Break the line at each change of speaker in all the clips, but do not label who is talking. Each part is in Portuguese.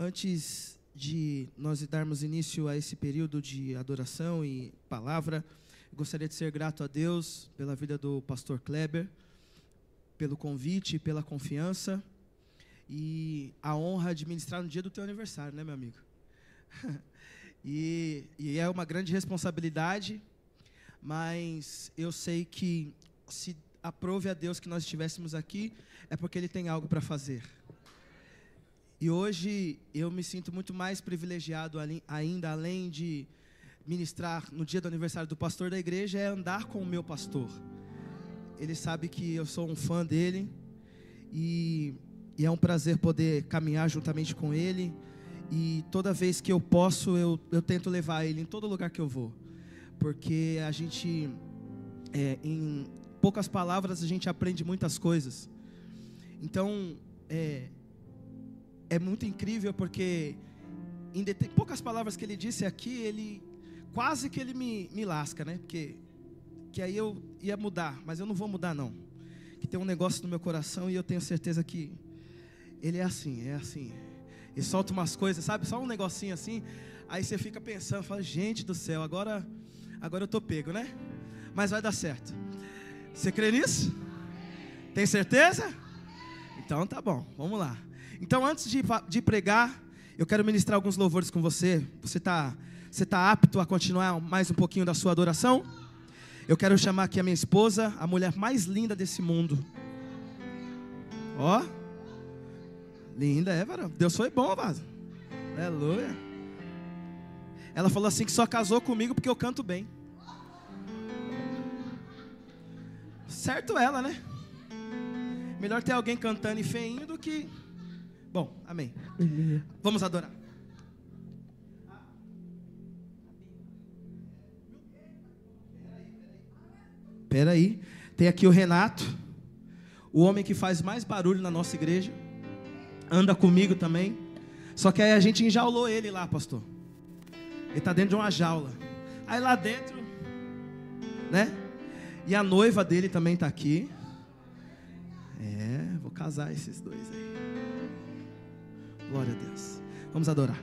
Antes de nós darmos início a esse período de adoração e palavra, eu gostaria de ser grato a Deus pela vida do pastor Kleber, pelo convite, pela confiança e a honra de ministrar no dia do teu aniversário, né, meu amigo? E é uma grande responsabilidade, mas eu sei que se aprove a Deus que nós estivéssemos aqui, é porque Ele tem algo para fazer. E hoje eu me sinto muito mais privilegiado ainda, além de ministrar no dia do aniversário do pastor da igreja, é andar com o meu pastor. Ele sabe que eu sou um fã dele e é um prazer poder caminhar juntamente com ele. E toda vez que eu posso, eu tento levar ele em todo lugar que eu vou. Porque a gente, em poucas palavras, a gente aprende muitas coisas. Então, é muito incrível porque, em poucas palavras que ele disse aqui, ele quase que ele me lasca, né? Porque que aí eu ia mudar, mas eu não vou mudar não. Que tem um negócio no meu coração e eu tenho certeza que ele é assim. Ele solta umas coisas, sabe? Só um negocinho assim, aí você fica pensando, fala, gente do céu, agora eu tô pego, né? Mas vai dar certo. Você crê nisso? Tem certeza? Então tá bom, vamos lá. Então, antes de pregar, eu quero ministrar alguns louvores com você. Você tá apto a continuar mais um pouquinho da sua adoração? Eu quero chamar aqui a minha esposa, a mulher mais linda desse mundo. Ó, linda, varão. Deus foi bom, vaso. Aleluia. Ela falou assim que só casou comigo porque eu canto bem. Certo ela, né? Melhor ter alguém cantando e feinho do que... Bom, amém. Vamos adorar. Espera aí. Tem aqui o Renato, o homem que faz mais barulho na nossa igreja. Anda comigo também. Só que aí a gente enjaulou ele lá, pastor. Ele está dentro de uma jaula. Aí lá dentro, né? E a noiva dele também está aqui. Vou casar esses dois aí. Glória a Deus. Vamos adorar.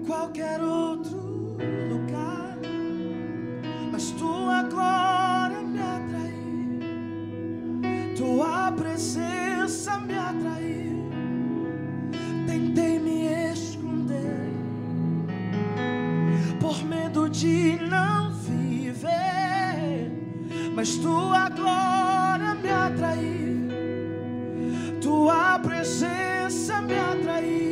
Qualquer outro lugar, mas tua glória me atraiu, tua presença me atraiu. Tentei me esconder por medo de não viver, mas tua glória me atraiu, tua presença me atraiu.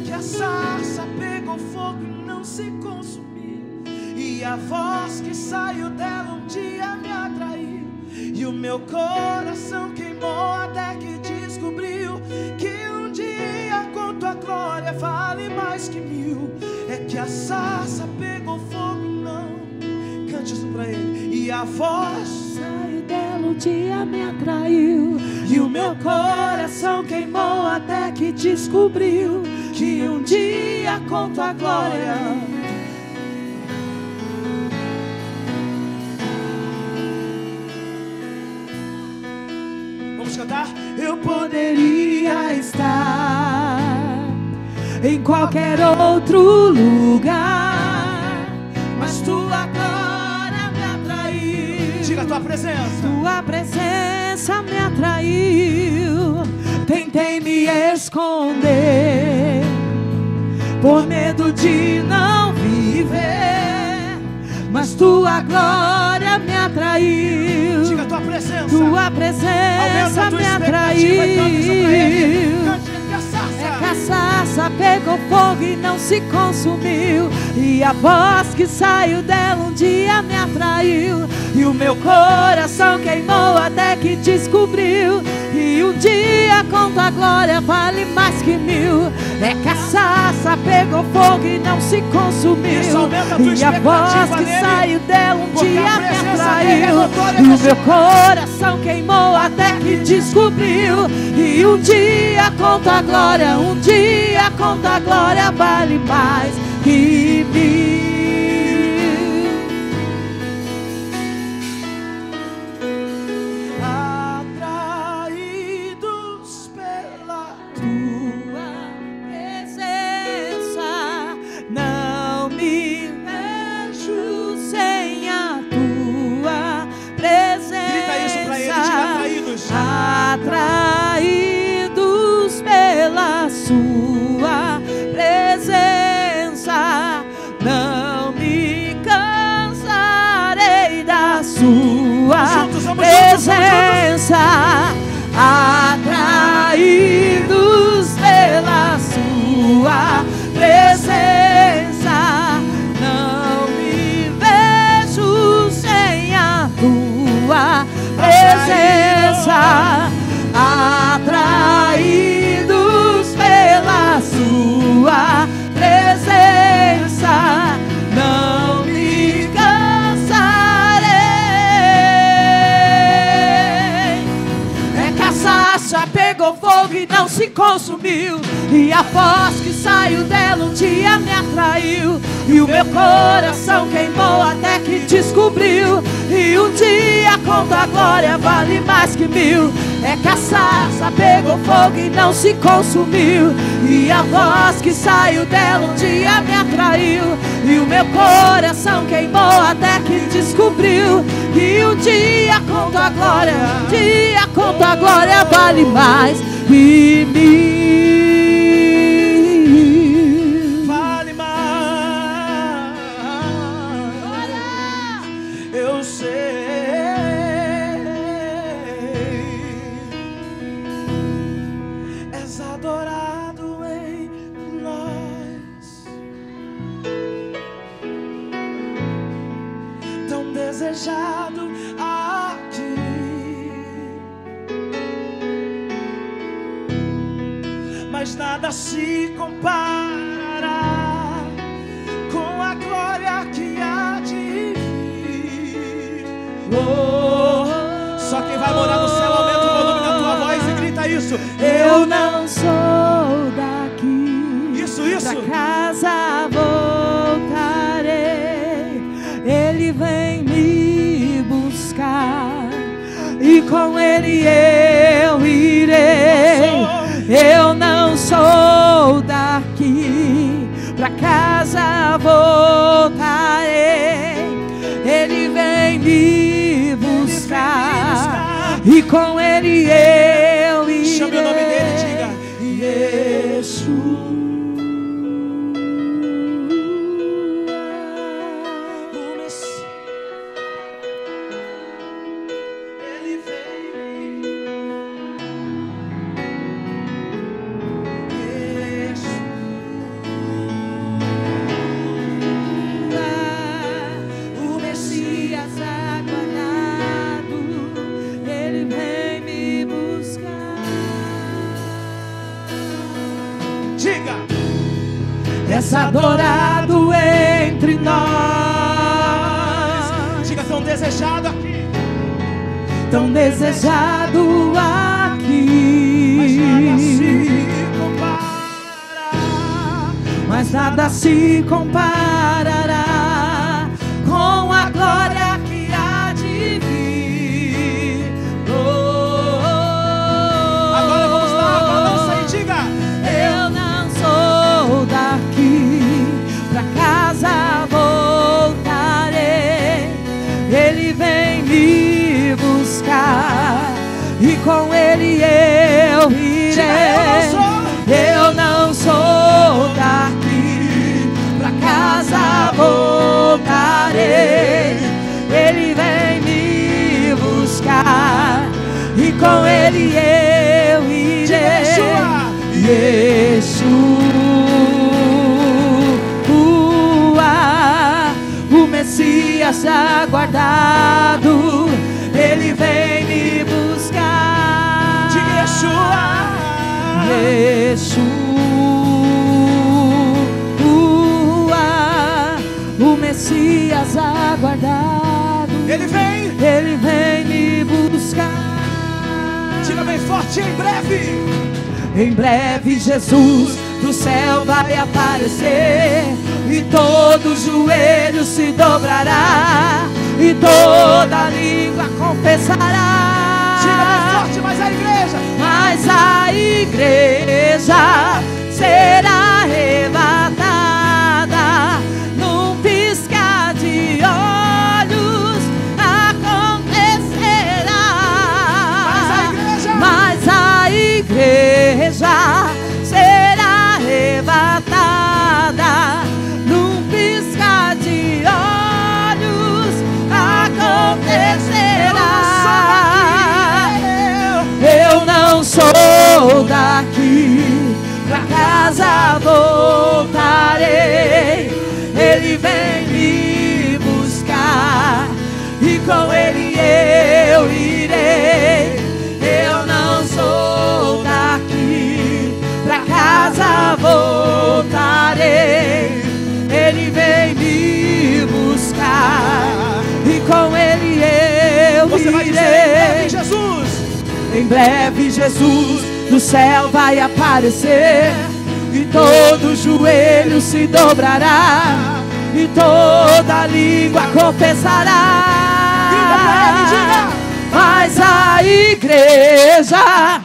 Que a sarça pegou fogo e não se consumiu, e a voz que saiu dela um dia me atraiu, e o meu coração queimou até que descobriu que um dia com tua glória vale mais que mil. É que a sarça pegou fogo e não, cante isso pra ele, e a voz saiu dela um dia me atraiu, e o meu coração queimou até que descobriu que um dia com tua glória vamos cantar? Eu poderia estar em qualquer outro lugar, mas tua glória me atraiu. Diga a tua presença. Tua presença me atraiu. Tentei me esconder por medo de não viver, mas tua glória me atraiu. Diga a tua presença. Tua presença me atraiu. É que a sarça pegou fogo e não se consumiu, e a voz que saiu dela um dia me atraiu, e o meu coração queimou até que descobriu. E um dia com tua glória vale mais que mil. É que a sarça pegou fogo e não se consumiu. E a voz que saiu dela um dia me atraiu. E o meu coração queimou até que descobriu. E um dia com tua glória, um dia com tua glória vale mais que mil.
Atraídos pela sua presença, não me cansarei da sua presença. Atraídos pela sua presença, não me vejo sem a tua presença. Atraídos pela sua presença, não me cansarei. É que a sarça pegou fogo e não se consumiu. E a voz que saiu dela um dia me atraiu. E o meu coração queimou até que descobriu. E um dia com tua glória vale mais que mil. É que a sarça pegou fogo e não se consumiu. E a voz que saiu dela um dia me atraiu. E o meu coração queimou até que descobriu. E um dia com tua glória, um dia com tua glória vale mais que mil.
Vale mais. Eu sei. És adorado em nós, tão desejado aqui. Mas nada se comparará com a glória que há de vir. Só quem vai morar no céu aumenta o volume da tua voz e grita isso.
Eu não sou daqui.
Isso.
Pra casa voltarei. Ele vem me buscar e com ele eu irei. Eu não sou daqui. Pra casa voltarei. Ele vem me buscar e com ele eu irei.
Chame o nome dele e diga:
Yeshua.
Ele vem.
O Messias aguardado, ele vem me buscar.
Diga:
És adorado entre nós,
diga, tão desejado aqui.
tão desejado
Mas nada se comparará com a glória que há de vir. Agora vamos lá, agora lança e diga:
eu não sou daqui, pra casa voltarei. Ele vem me buscar e com ele eu irei. Eu não sou daqui, pra casa voltarei. Ele vem me buscar e com ele eu irei. Yeshua, o Messias aguardado, ele vem me buscar. Yeshua, o Messias aguardado.
Ele vem
me buscar.
Diga bem forte, em breve.
Em breve Jesus do céu vai aparecer, e todo joelho se dobrará, e toda língua confessará.
Diga bem forte, mas
a igreja será arrebatada num piscar de olhos, acontecerá. Mas a igreja será arrebatada num piscar de olhos, acontecerá. Eu não sou daqui, pra casa voltarei. Ele vem me buscar, e com ele eu irei. Eu não sou daqui, pra casa voltarei. Ele vem me buscar, e com ele eu
Você vai dizer,
irei.
Jesus.
Em breve Jesus do céu vai aparecer, e todo joelho se dobrará, e toda língua confessará.
Grita pra ele, diga.
Mas a igreja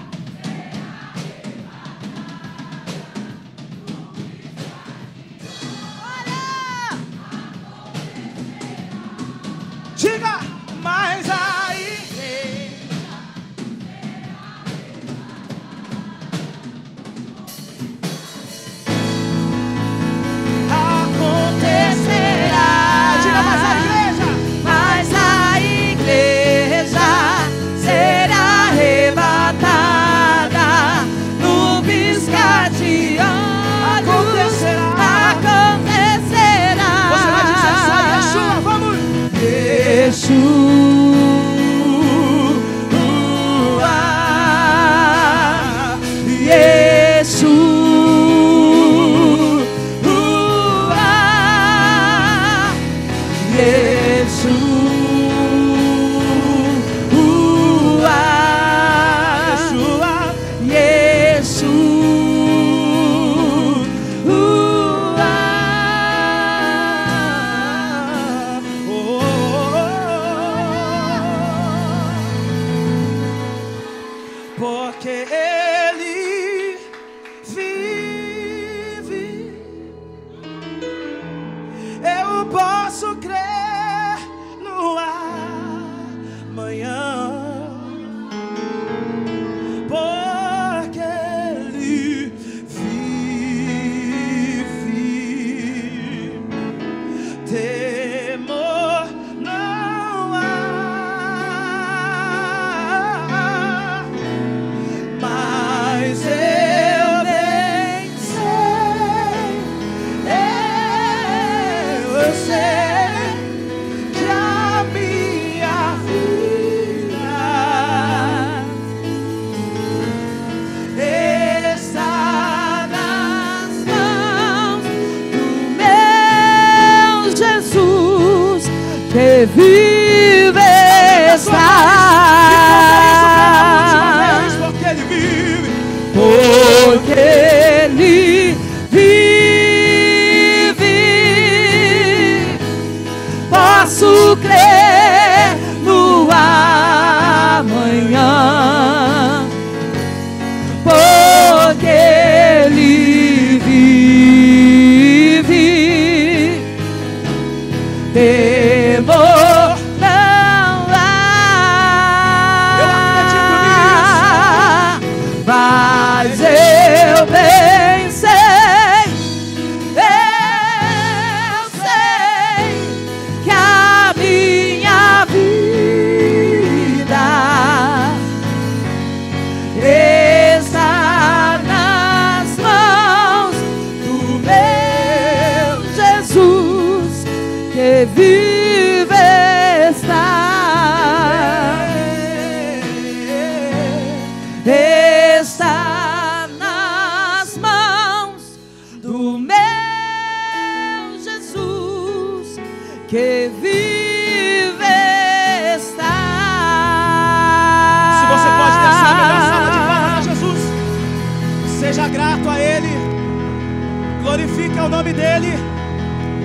Diga, mas aí
acontecerá.
diga, mas a igreja.
Mas a igreja será arrebatada no piscar de olhos. Acontecerá.
Você vai dizer só Yeshua, vamos. Porque ele vive, eu posso crer no amanhã. Porque ele vive, temor não há. Mas eu bem sei, eu sei que a minha vida está
nas mãos do meu Jesus, que vive está.
Porque ele vive,
Porque ele vive, posso crer no amanhã. Porque ele vive, temor
Glorifique o nome dEle.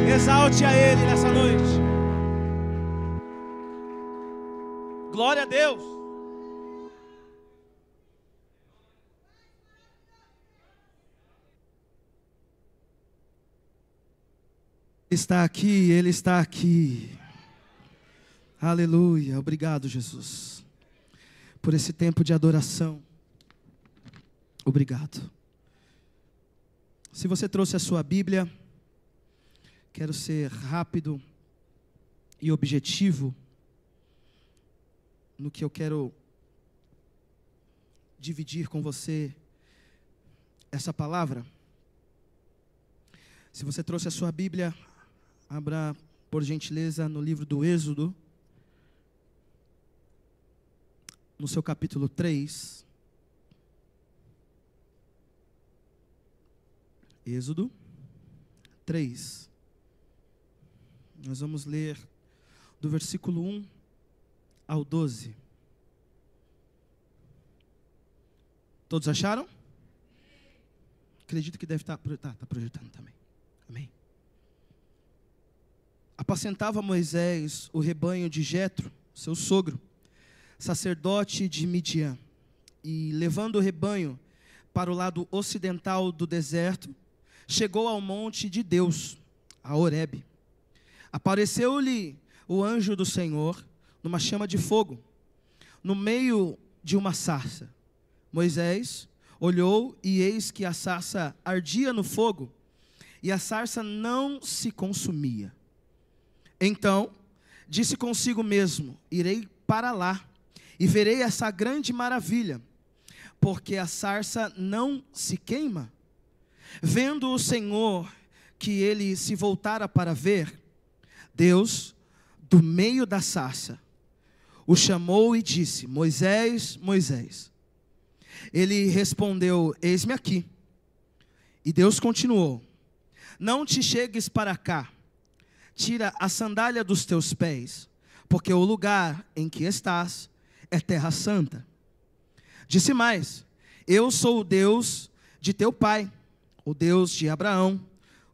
Exalte a Ele nessa noite. Glória a Deus.
Está aqui, Ele está aqui. Aleluia. Obrigado, Jesus, por esse tempo de adoração. Obrigado. Se você trouxe a sua Bíblia, quero ser rápido e objetivo no que eu quero dividir com você essa palavra. Se você trouxe a sua Bíblia, abra por gentileza no livro do Êxodo, no seu capítulo 3. Êxodo 3. Nós vamos ler do versículo 1 ao 12. Todos acharam? Acredito que deve estar projetando também. Amém. Apacentava Moisés o rebanho de Jetro, seu sogro, sacerdote de Midian, e levando o rebanho para o lado ocidental do deserto, chegou ao monte de Deus, a Horebe. Apareceu-lhe o anjo do Senhor numa chama de fogo, no meio de uma sarça. Moisés olhou e eis que a sarça ardia no fogo, e a sarça não se consumia. Então disse consigo mesmo: irei para lá e verei essa grande maravilha, porque a sarça não se queima. Vendo o Senhor que ele se voltara para ver, Deus, do meio da sarça, o chamou e disse: Moisés, Moisés. Ele respondeu: eis-me aqui. E Deus continuou: não te chegues para cá, tira a sandália dos teus pés, porque o lugar em que estás é terra santa. Disse mais: eu sou o Deus de teu pai, o Deus de Abraão,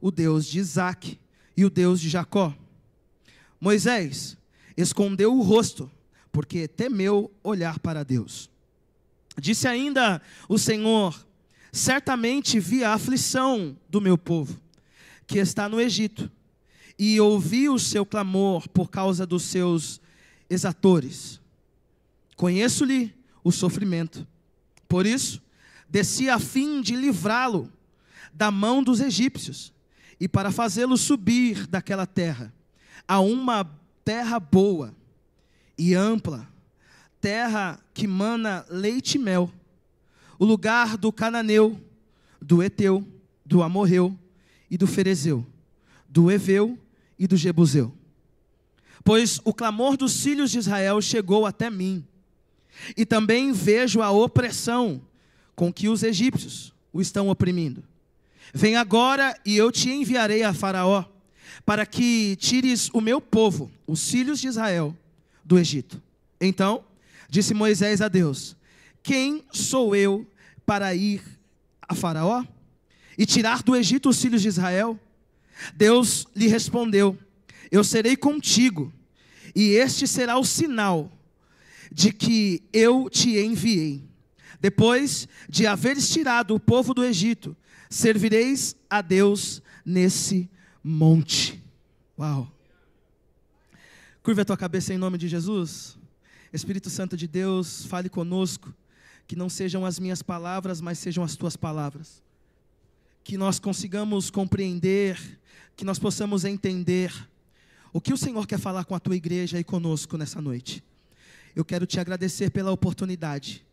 o Deus de Isaque e o Deus de Jacó. Moisés escondeu o rosto, porque temeu olhar para Deus. Disse ainda o Senhor: certamente vi a aflição do meu povo, que está no Egito, e ouvi o seu clamor por causa dos seus exatores. Conheço-lhe o sofrimento. Por isso, desci a fim de livrá-lo da mão dos egípcios, e para fazê-lo subir daquela terra a uma terra boa e ampla, terra que mana leite e mel, o lugar do cananeu, do eteu, do amorreu e do ferezeu, do eveu e do jebuseu. Pois o clamor dos filhos de Israel chegou até mim, e também vejo a opressão com que os egípcios o estão oprimindo. Vem agora e eu te enviarei a Faraó, para que tires o meu povo, os filhos de Israel, do Egito. Então disse Moisés a Deus: quem sou eu para ir a Faraó e tirar do Egito os filhos de Israel? Deus lhe respondeu: eu serei contigo, e este será o sinal de que eu te enviei. Depois de haveres tirado o povo do Egito, servireis a Deus nesse monte. Uau! Curva a tua cabeça em nome de Jesus. Espírito Santo de Deus, fale conosco, que não sejam as minhas palavras, mas sejam as tuas palavras. Que nós consigamos compreender, que nós possamos entender o que o Senhor quer falar com a tua igreja e conosco nessa noite. Eu quero te agradecer pela oportunidade,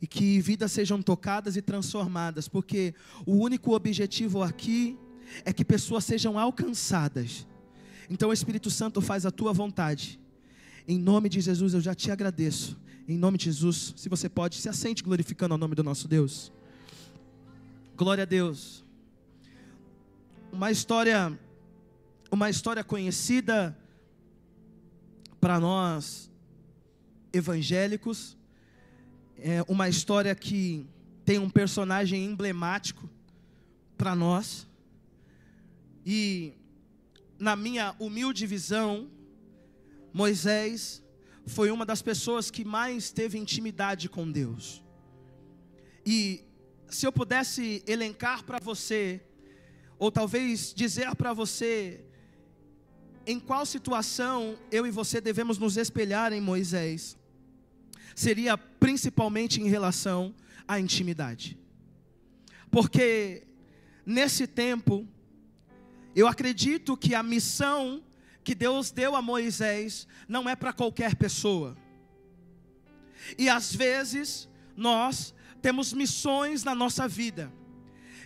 e que vidas sejam tocadas e transformadas, porque o único objetivo aqui é que pessoas sejam alcançadas. Então, Espírito Santo, faz a tua vontade. Em nome de Jesus, eu já te agradeço. Em nome de Jesus, se você pode, se assente glorificando o nome do nosso Deus. Glória a Deus. Uma história conhecida para nós evangélicos. É uma história que tem um personagem emblemático para nós. E na minha humilde visão, Moisés foi uma das pessoas que mais teve intimidade com Deus. E se eu pudesse elencar para você, ou talvez dizer para você, em qual situação eu e você devemos nos espelhar em Moisés, seria principalmente em relação à intimidade. Porque nesse tempo, eu acredito que a missão que Deus deu a Moisés não é para qualquer pessoa. E às vezes nós temos missões na nossa vida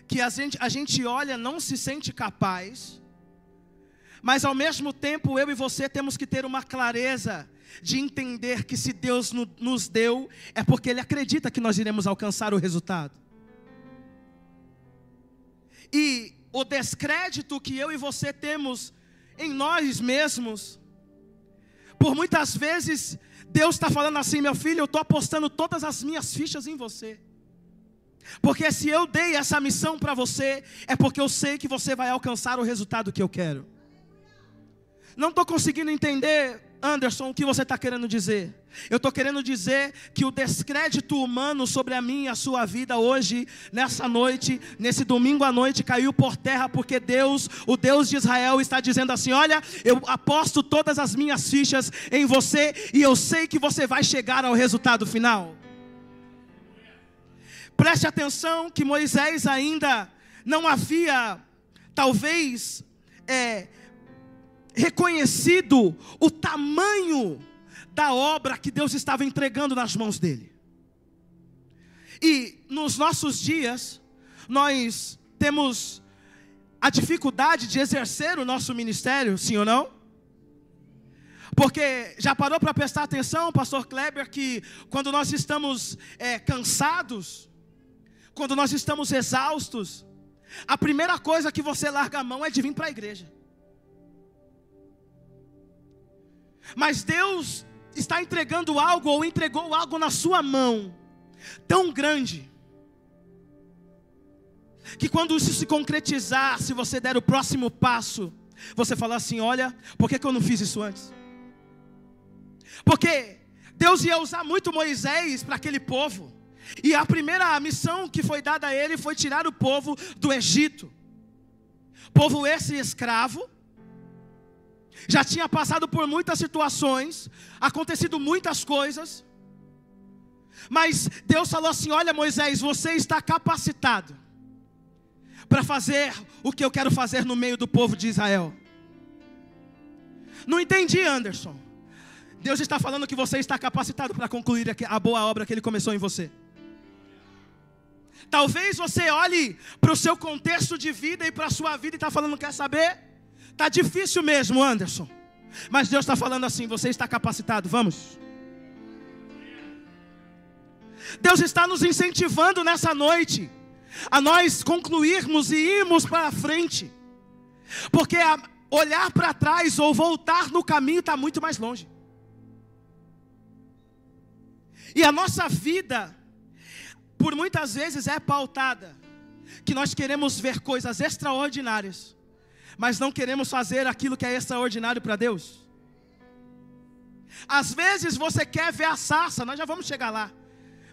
que a gente olha, não se sente capaz, mas ao mesmo tempo eu e você temos que ter uma clareza de entender que se Deus nos deu, é porque Ele acredita que nós iremos alcançar o resultado. E o descrédito que eu e você temos em nós mesmos, por muitas vezes Deus está falando assim: meu filho, eu estou apostando todas as minhas fichas em você, porque se eu dei essa missão para você, é porque eu sei que você vai alcançar o resultado que eu quero. Não estou conseguindo entender, Anderson, o que você está querendo dizer. Eu estou querendo dizer que o descrédito humano sobre a minha e a sua vida hoje, nessa noite, nesse domingo à noite, caiu por terra, porque Deus, o Deus de Israel, está dizendo assim: olha, eu aposto todas as minhas fichas em você, e eu sei que você vai chegar ao resultado final. Preste atenção que Moisés ainda não havia, talvez, reconhecido o tamanho da obra que Deus estava entregando nas mãos dele. E nos nossos dias, nós temos a dificuldade de exercer o nosso ministério, sim ou não? Porque já parou para prestar atenção, pastor Kleber, que quando nós estamos cansados, quando nós estamos exaustos, a primeira coisa que você larga a mão é de vir para a igreja. Mas Deus está entregando algo, ou entregou algo na sua mão, tão grande, que quando isso se concretizar, se você der o próximo passo, você falar assim: olha, por que eu não fiz isso antes? Porque Deus ia usar muito Moisés para aquele povo, e a primeira missão que foi dada a ele foi tirar o povo do Egito. Povo esse escravo, já tinha passado por muitas situações, acontecido muitas coisas, mas Deus falou assim: olha, Moisés, você está capacitado para fazer o que eu quero fazer no meio do povo de Israel. Não entendi, Anderson. Deus está falando que você está capacitado para concluir a boa obra que Ele começou em você. Talvez você olhe para o seu contexto de vida e para a sua vida e está falando: quer saber? Está difícil mesmo, Anderson, mas Deus está falando assim: você está capacitado, vamos. Deus está nos incentivando nessa noite a nós concluirmos e irmos para frente, porque olhar para trás ou voltar no caminho está muito mais longe. E a nossa vida, por muitas vezes, é pautada que nós queremos ver coisas extraordinárias, mas não queremos fazer aquilo que é extraordinário para Deus. Às vezes você quer ver a sarça, nós já vamos chegar lá,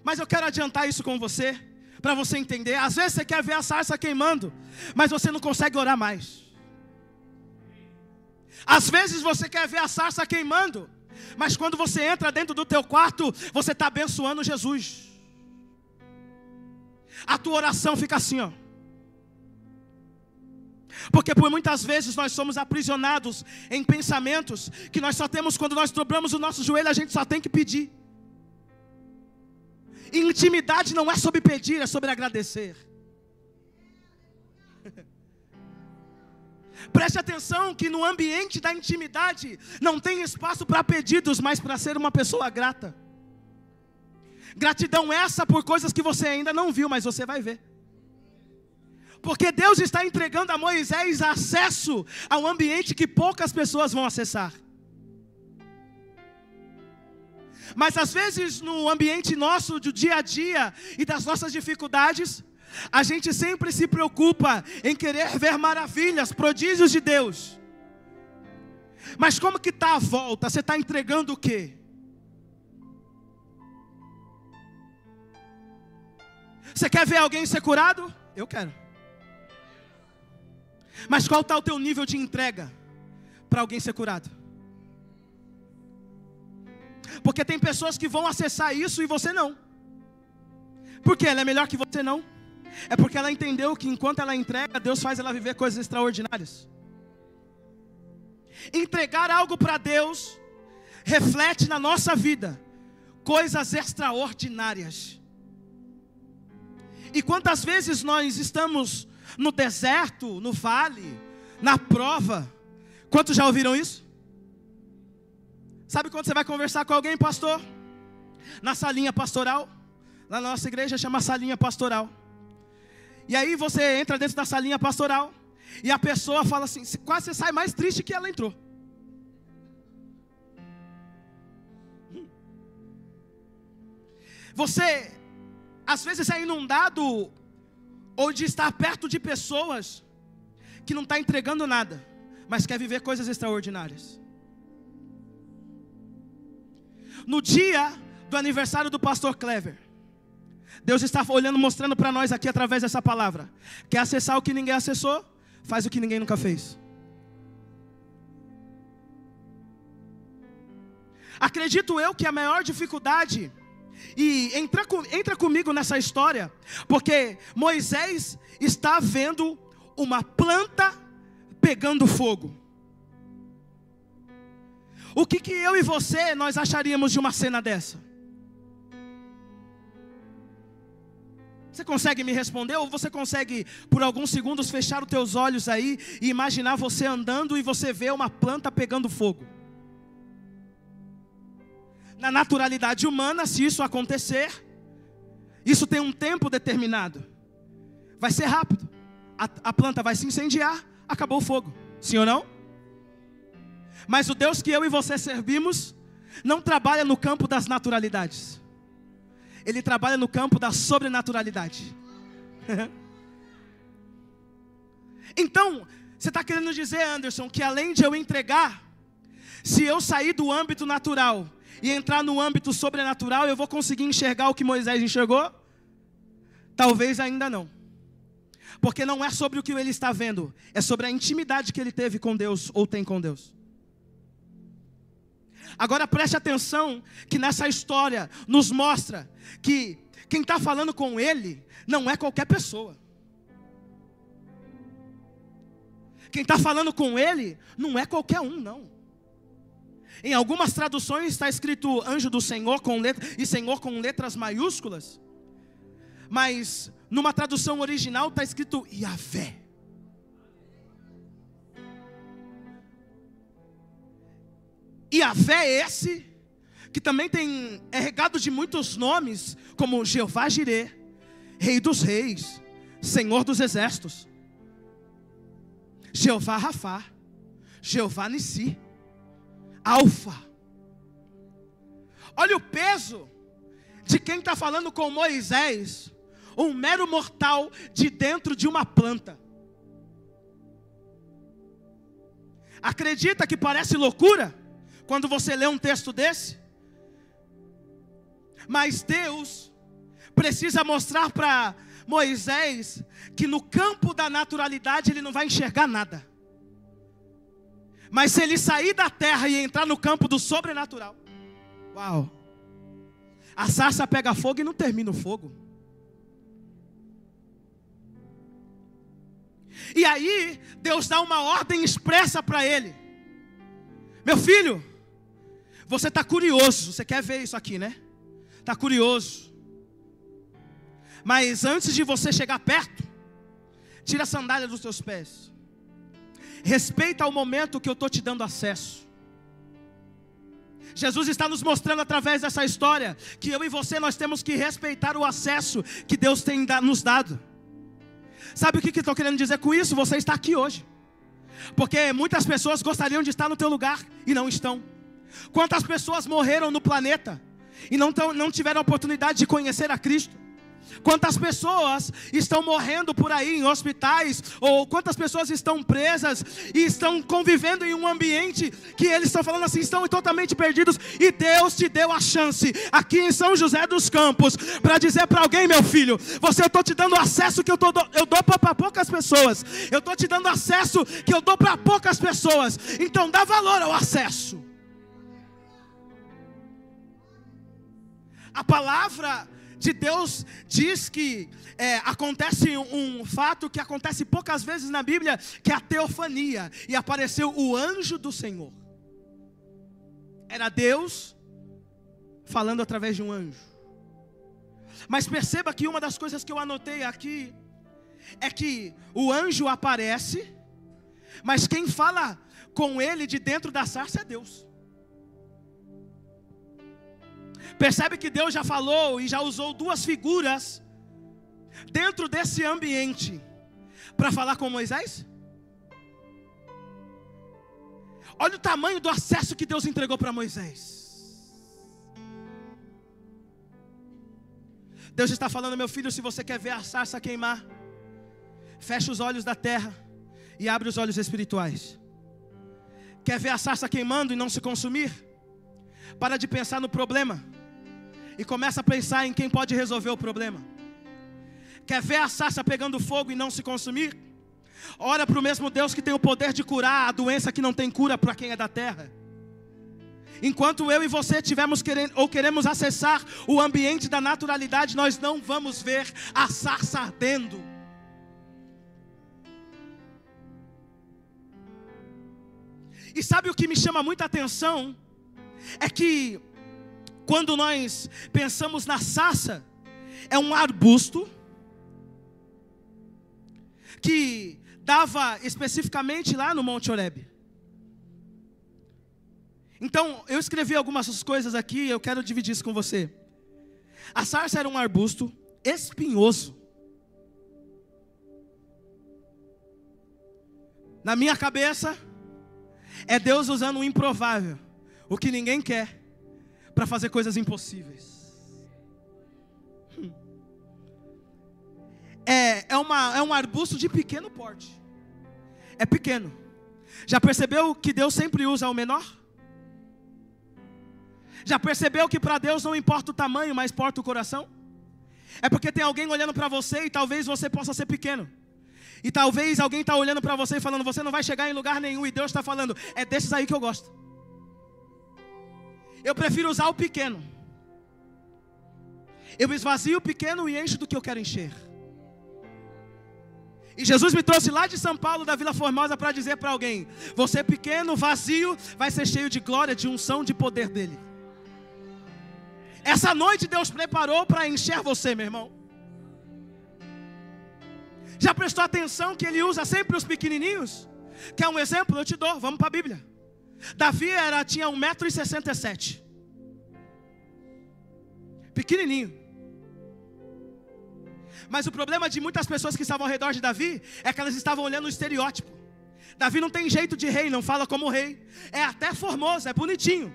mas eu quero adiantar isso com você, para você entender. Às vezes você quer ver a sarça queimando, mas você não consegue orar mais. Às vezes você quer ver a sarça queimando, mas quando você entra dentro do teu quarto, você está abençoando Jesus. A tua oração fica assim, ó. Porque por muitas vezes nós somos aprisionados em pensamentos que nós só temos quando nós dobramos o nosso joelho, a gente só tem que pedir. E intimidade não é sobre pedir, é sobre agradecer. Preste atenção que no ambiente da intimidade não tem espaço para pedidos, mas para ser uma pessoa grata. Gratidão essa por coisas que você ainda não viu, mas você vai ver. Porque Deus está entregando a Moisés acesso a um ambiente que poucas pessoas vão acessar. Mas às vezes no ambiente nosso do dia a dia e das nossas dificuldades, A gente sempre se preocupa em querer ver maravilhas, prodígios de Deus. Mas como que está a volta? Você está entregando o quê? Você quer ver alguém ser curado? Eu quero. Mas qual está o teu nível de entrega para alguém ser curado? Porque tem pessoas que vão acessar isso e você não. Por quê? Ela é melhor que você não? É porque ela entendeu que enquanto ela entrega, Deus faz ela viver coisas extraordinárias. Entregar algo para Deus reflete na nossa vida coisas extraordinárias. E quantas vezes nós estamos no deserto, no vale, na prova? Quantos já ouviram isso? Sabe quando você vai conversar com alguém, pastor? Na salinha pastoral. Na nossa igreja chama salinha pastoral. E aí você entra dentro da salinha pastoral e a pessoa fala assim, quase você sai mais triste que ela entrou. Você, às vezes, é inundado ou de estar perto de pessoas que não está entregando nada, mas quer viver coisas extraordinárias. No dia do aniversário do pastor Clever, Deus está olhando, mostrando para nós aqui através dessa palavra. Quer acessar o que ninguém acessou? Faz o que ninguém nunca fez. Acredito eu que a maior dificuldade, e entra comigo nessa história, porque Moisés está vendo uma planta pegando fogo. O que eu e você nós acharíamos de uma cena dessa? Você consegue me responder? Ou você consegue por alguns segundos fechar os teus olhos aí e imaginar você andando e você vê uma planta pegando fogo? Na naturalidade humana, se isso acontecer, isso tem um tempo determinado. Vai ser rápido. A planta vai se incendiar, acabou o fogo. Sim ou não? Mas o Deus que eu e você servimos não trabalha no campo das naturalidades. Ele trabalha no campo da sobrenaturalidade. Então, você está querendo dizer, Anderson, que além de eu entregar, se eu sair do âmbito natural e entrar no âmbito sobrenatural, eu vou conseguir enxergar o que Moisés enxergou? Talvez ainda não. Porque não é sobre o que ele está vendo, é sobre a intimidade que ele teve com Deus ou tem com Deus. Agora preste atenção que nessa história nos mostra que quem está falando com ele não é qualquer pessoa. Quem está falando com ele não é qualquer um, não. Em algumas traduções está escrito anjo do Senhor e Senhor com letras maiúsculas. Mas numa tradução original está escrito Yahvé. Yahvé é esse, que também é regado de muitos nomes, como Jeová Jirê, Rei dos Reis, Senhor dos Exércitos, Jeová Rafá, Jeová Nissi, Alfa. Olha o peso de quem está falando com Moisés, um mero mortal de dentro de uma planta. Acredita que parece loucura quando você lê um texto desse? Mas Deus precisa mostrar para Moisés que no campo da naturalidade ele não vai enxergar nada. Mas se ele sair da terra e entrar no campo do sobrenatural, uau! A sarça pega fogo e não termina o fogo. E aí Deus dá uma ordem expressa para ele: meu filho, você está curioso, você quer ver isso aqui, né? Está curioso. Mas antes de você chegar perto, tira a sandália dos teus pés. Respeita o momento que eu estou te dando acesso. Jesus está nos mostrando através dessa história que eu e você, nós temos que respeitar o acesso que Deus tem nos dado. Sabe o que estou querendo dizer com isso? Você está aqui hoje porque muitas pessoas gostariam de estar no teu lugar e não estão. Quantas pessoas morreram no planeta e não tiveram a oportunidade de conhecer a Cristo? Quantas pessoas estão morrendo por aí em hospitais, ou quantas pessoas estão presas e estão convivendo em um ambiente que eles estão falando assim, estão totalmente perdidos, e Deus te deu a chance aqui em São José dos Campos para dizer para alguém: meu filho, eu estou te dando acesso que eu dou para poucas pessoas, eu estou te dando acesso que eu dou para poucas pessoas, então dá valor ao acesso. A palavra de Deus diz que acontece um fato que acontece poucas vezes na Bíblia, que é a teofania, e apareceu o anjo do Senhor. Era Deus falando através de um anjo. Mas perceba que uma das coisas que eu anotei aqui é que o anjo aparece, mas quem fala com ele de dentro da sarça é Deus. Percebe que Deus já falou e já usou duas figuras dentro desse ambiente para falar com Moisés? Olha o tamanho do acesso que Deus entregou para Moisés. Deus está falando: meu filho, se você quer ver a sarça queimar, fecha os olhos da terra e abre os olhos espirituais. Quer ver a sarça queimando e não se consumir? Para de pensar no problema e começa a pensar em quem pode resolver o problema. Quer ver a sarça pegando fogo e não se consumir? Ora para o mesmo Deus que tem o poder de curar a doença que não tem cura para quem é da terra. Enquanto eu e você queremos acessar o ambiente da naturalidade, nós não vamos ver a sarça ardendo. E sabe o que me chama muita atenção? É que quando nós pensamos na sarça, é um arbusto que dava especificamente lá no Monte Horebe. Então, eu escrevi algumas coisas aqui, eu quero dividir isso com você. A sarça era um arbusto espinhoso. Na minha cabeça, é Deus usando o improvável, o que ninguém quer, para fazer coisas impossíveis. É um arbusto de pequeno porte. É pequeno. Já percebeu que Deus sempre usa o menor? Já percebeu que para Deus não importa o tamanho, mas importa o coração? É porque tem alguém olhando para você e talvez você possa ser pequeno. E talvez alguém está olhando para você e falando: você não vai chegar em lugar nenhum. E Deus está falando: é desses aí que eu gosto. Eu prefiro usar o pequeno. Eu esvazio o pequeno e encho do que eu quero encher. E Jesus me trouxe lá de São Paulo, da Vila Formosa, para dizer para alguém: você pequeno, vazio, vai ser cheio de glória, de unção, de poder dele. Essa noite Deus preparou para encher você, meu irmão. Já prestou atenção que Ele usa sempre os pequenininhos? Quer um exemplo? Eu te dou, vamos para a Bíblia. Davi tinha 1,67 m. Pequenininho. Mas o problema de muitas pessoas que estavam ao redor de Davi é que elas estavam olhando o estereótipo. Davi não tem jeito de rei, não fala como rei. É até formoso, é bonitinho.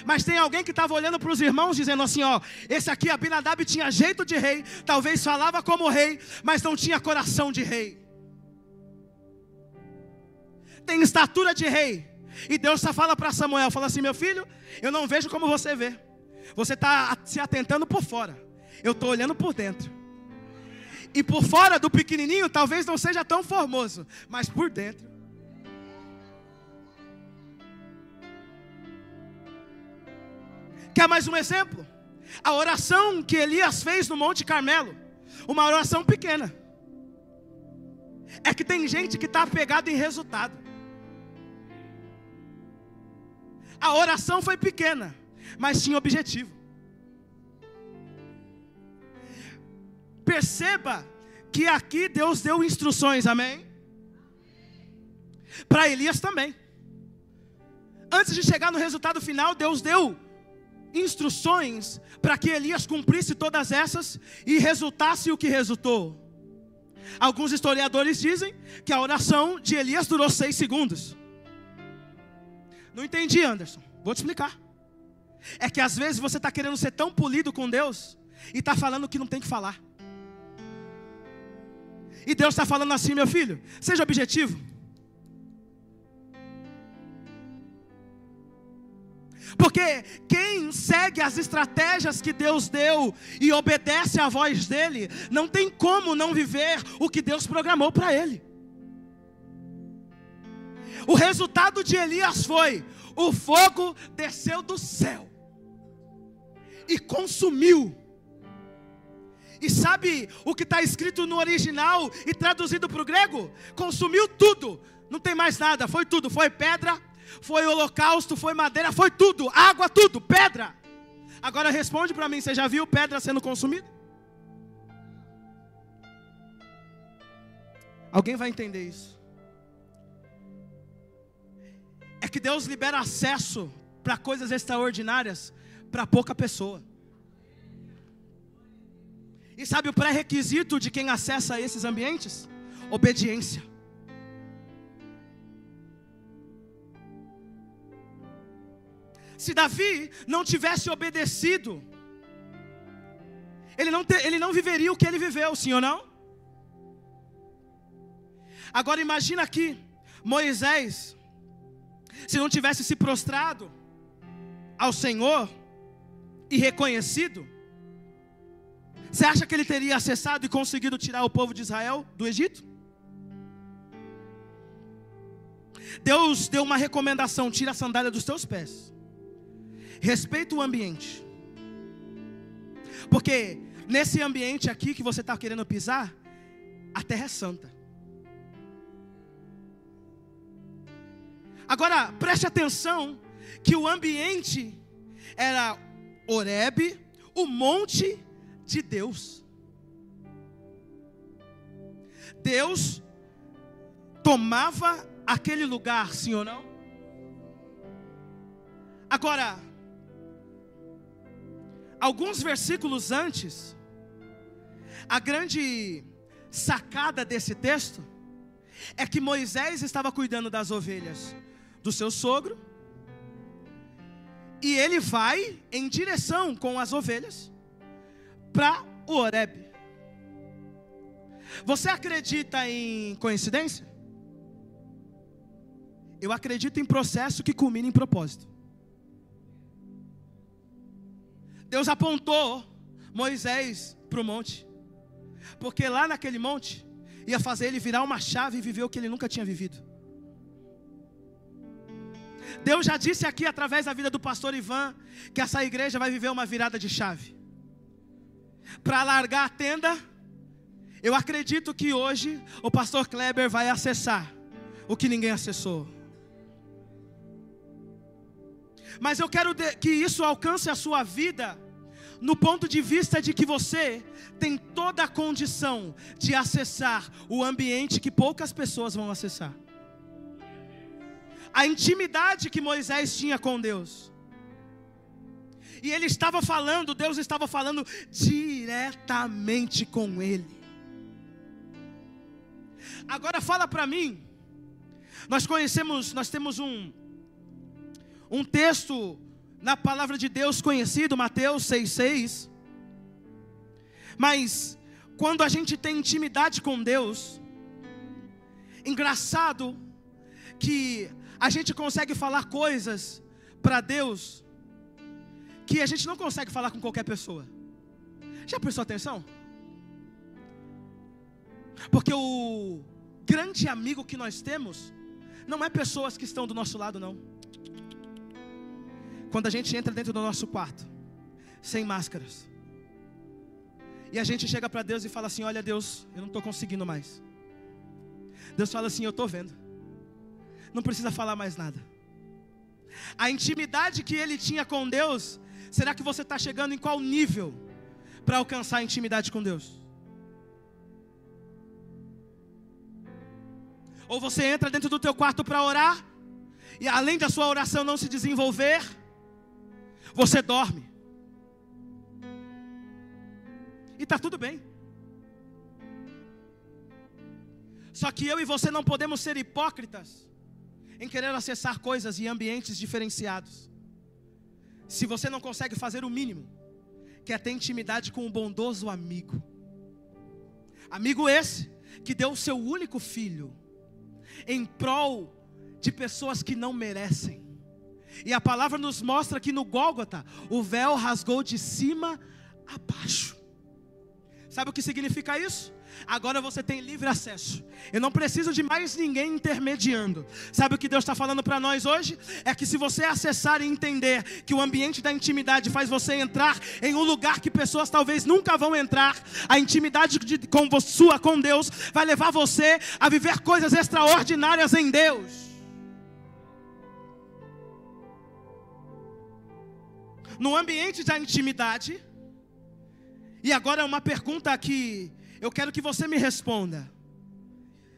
Mas tem alguém que estava olhando para os irmãos dizendo assim: ó, esse aqui, Abinadab, tinha jeito de rei, talvez falava como rei, mas não tinha coração de rei. Tem estatura de rei. E Deus só fala para Samuel, fala assim: meu filho, eu não vejo como você vê. Você está se atentando por fora, eu estou olhando por dentro. E por fora do pequenininho talvez não seja tão formoso, mas por dentro. Quer mais um exemplo? A oração que Elias fez no Monte Carmelo, uma oração pequena. É que tem gente que está apegada em resultado. A oração foi pequena, mas tinha objetivo. Perceba que aqui Deus deu instruções, amém? Para Elias também. Antes de chegar no resultado final, Deus deu instruções para que Elias cumprisse todas essas e resultasse o que resultou. Alguns historiadores dizem que a oração de Elias durou 6 segundos. Não entendi, Anderson. Vou te explicar. É que às vezes você está querendo ser tão polido com Deus e está falando o que não tem que falar. E Deus está falando assim: meu filho, seja objetivo. Porque quem segue as estratégias que Deus deu e obedece à voz dele, não tem como não viver o que Deus programou para ele. O resultado de Elias foi: o fogo desceu do céu e consumiu. E sabe o que está escrito no original e traduzido para o grego? Consumiu tudo, não tem mais nada, foi tudo, foi pedra, foi holocausto, foi madeira, foi tudo, água, tudo, pedra. Agora responde para mim, você já viu pedra sendo consumida? Alguém vai entender isso? É que Deus libera acesso para coisas extraordinárias para pouca pessoa. E sabe o pré-requisito de quem acessa esses ambientes? Obediência. Se Davi não tivesse obedecido, ele não viveria o que ele viveu, sim ou não? Agora imagina aqui, Moisés, se não tivesse se prostrado ao Senhor e reconhecido, você acha que ele teria acessado e conseguido tirar o povo de Israel do Egito? Deus deu uma recomendação: tira a sandália dos teus pés. Respeita o ambiente. Porque nesse ambiente aqui que você está querendo pisar, a terra é santa. Agora, preste atenção que o ambiente era Horebe, o monte de Deus. Deus tomava aquele lugar, sim ou não? Agora, alguns versículos antes, a grande sacada desse texto é que Moisés estava cuidando das ovelhas do seu sogro, e ele vai em direção com as ovelhas para o Horebe. Você acredita em coincidência? Eu acredito em processo que culmina em propósito. Deus apontou Moisés para o monte, porque lá naquele monte ia fazer ele virar uma chave e viver o que ele nunca tinha vivido. Deus já disse aqui através da vida do pastor Ivan que essa igreja vai viver uma virada de chave. Para largar a tenda, eu acredito que hoje o pastor Kleber vai acessar o que ninguém acessou. Mas eu quero que isso alcance a sua vida no ponto de vista de que você tem toda a condição de acessar o ambiente que poucas pessoas vão acessar. A intimidade que Moisés tinha com Deus. E ele estava falando, Deus estava falando diretamente com ele. Agora fala para mim. Nós temos um texto na palavra de Deus conhecido, Mateus 6,6. Mas quando a gente tem intimidade com Deus, engraçado que a gente consegue falar coisas para Deus que a gente não consegue falar com qualquer pessoa. Já prestou atenção? Porque o grande amigo que nós temos não é pessoas que estão do nosso lado, não. Quando a gente entra dentro do nosso quarto, sem máscaras, e a gente chega para Deus e fala assim: olha Deus, eu não estou conseguindo mais. Deus fala assim: eu estou vendo. Não precisa falar mais nada. A intimidade que ele tinha com Deus, será que você está chegando em qual nível para alcançar a intimidade com Deus? Ou você entra dentro do teu quarto para orar, e além da sua oração não se desenvolver, você dorme. E está tudo bem. Só que eu e você não podemos ser hipócritas em querer acessar coisas e ambientes diferenciados, se você não consegue fazer o mínimo quer ter intimidade com um bondoso amigo. Amigo esse que deu o seu único filho em prol de pessoas que não merecem. E a palavra nos mostra que no Gólgota o véu rasgou de cima a baixo. Sabe o que significa isso? Agora você tem livre acesso. Eu não preciso de mais ninguém intermediando. Sabe o que Deus está falando para nós hoje? É que se você acessar e entender que o ambiente da intimidade faz você entrar em um lugar que pessoas talvez nunca vão entrar, a intimidade sua com Deus vai levar você a viver coisas extraordinárias em Deus. No ambiente da intimidade, e agora é uma pergunta que eu quero que você me responda,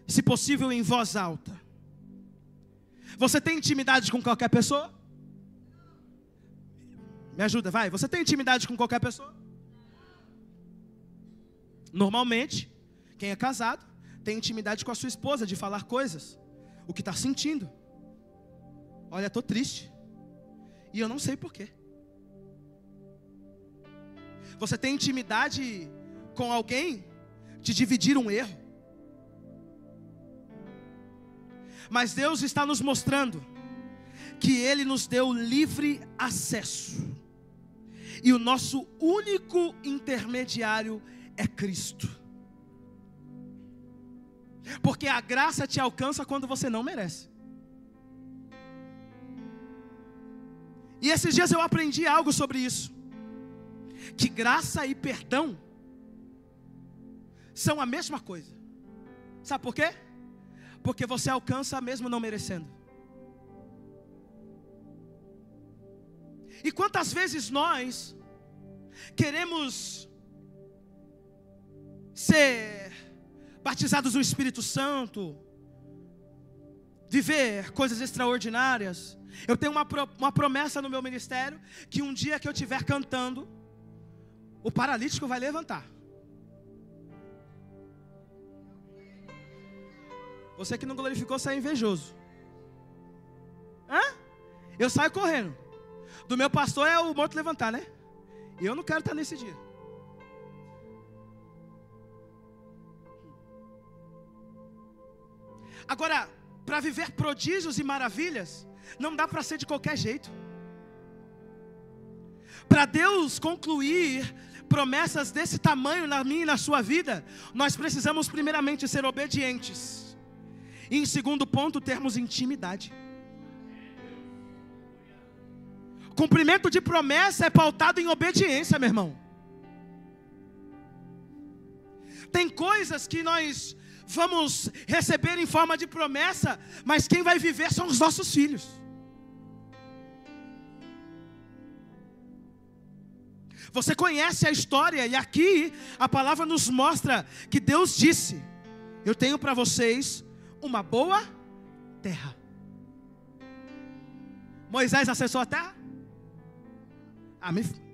se possível em voz alta. Você tem intimidade com qualquer pessoa? Me ajuda, vai. Você tem intimidade com qualquer pessoa? Normalmente, quem é casado tem intimidade com a sua esposa, de falar coisas, o que está sentindo. Olha, estou triste, e eu não sei porquê. Você tem intimidade com alguém de dividir um erro. Mas Deus está nos mostrando que Ele nos deu livre acesso. E o nosso único intermediário é Cristo. Porque a graça te alcança quando você não merece. E esses dias eu aprendi algo sobre isso. Que graça e perdão são a mesma coisa. Sabe por quê? Porque você alcança mesmo não merecendo. E quantas vezes nós queremos ser batizados no Espírito Santo, viver coisas extraordinárias. Eu tenho uma promessa no meu ministério, que um dia que eu estiver cantando, o paralítico vai levantar. Você que não glorificou sai invejoso. Eu saio correndo. Do meu pastor é o morto levantar, né? E eu não quero estar nesse dia. Agora, para viver prodígios e maravilhas, não dá para ser de qualquer jeito. Para Deus concluir promessas desse tamanho na minha e na sua vida, nós precisamos primeiramente ser obedientes. E em segundo ponto, termos intimidade. Cumprimento de promessa é pautado em obediência, meu irmão. Tem coisas que nós vamos receber em forma de promessa, mas quem vai viver são os nossos filhos. Você conhece a história, e aqui a palavra nos mostra que Deus disse: eu tenho para vocês uma boa terra. Moisés acessou a terra?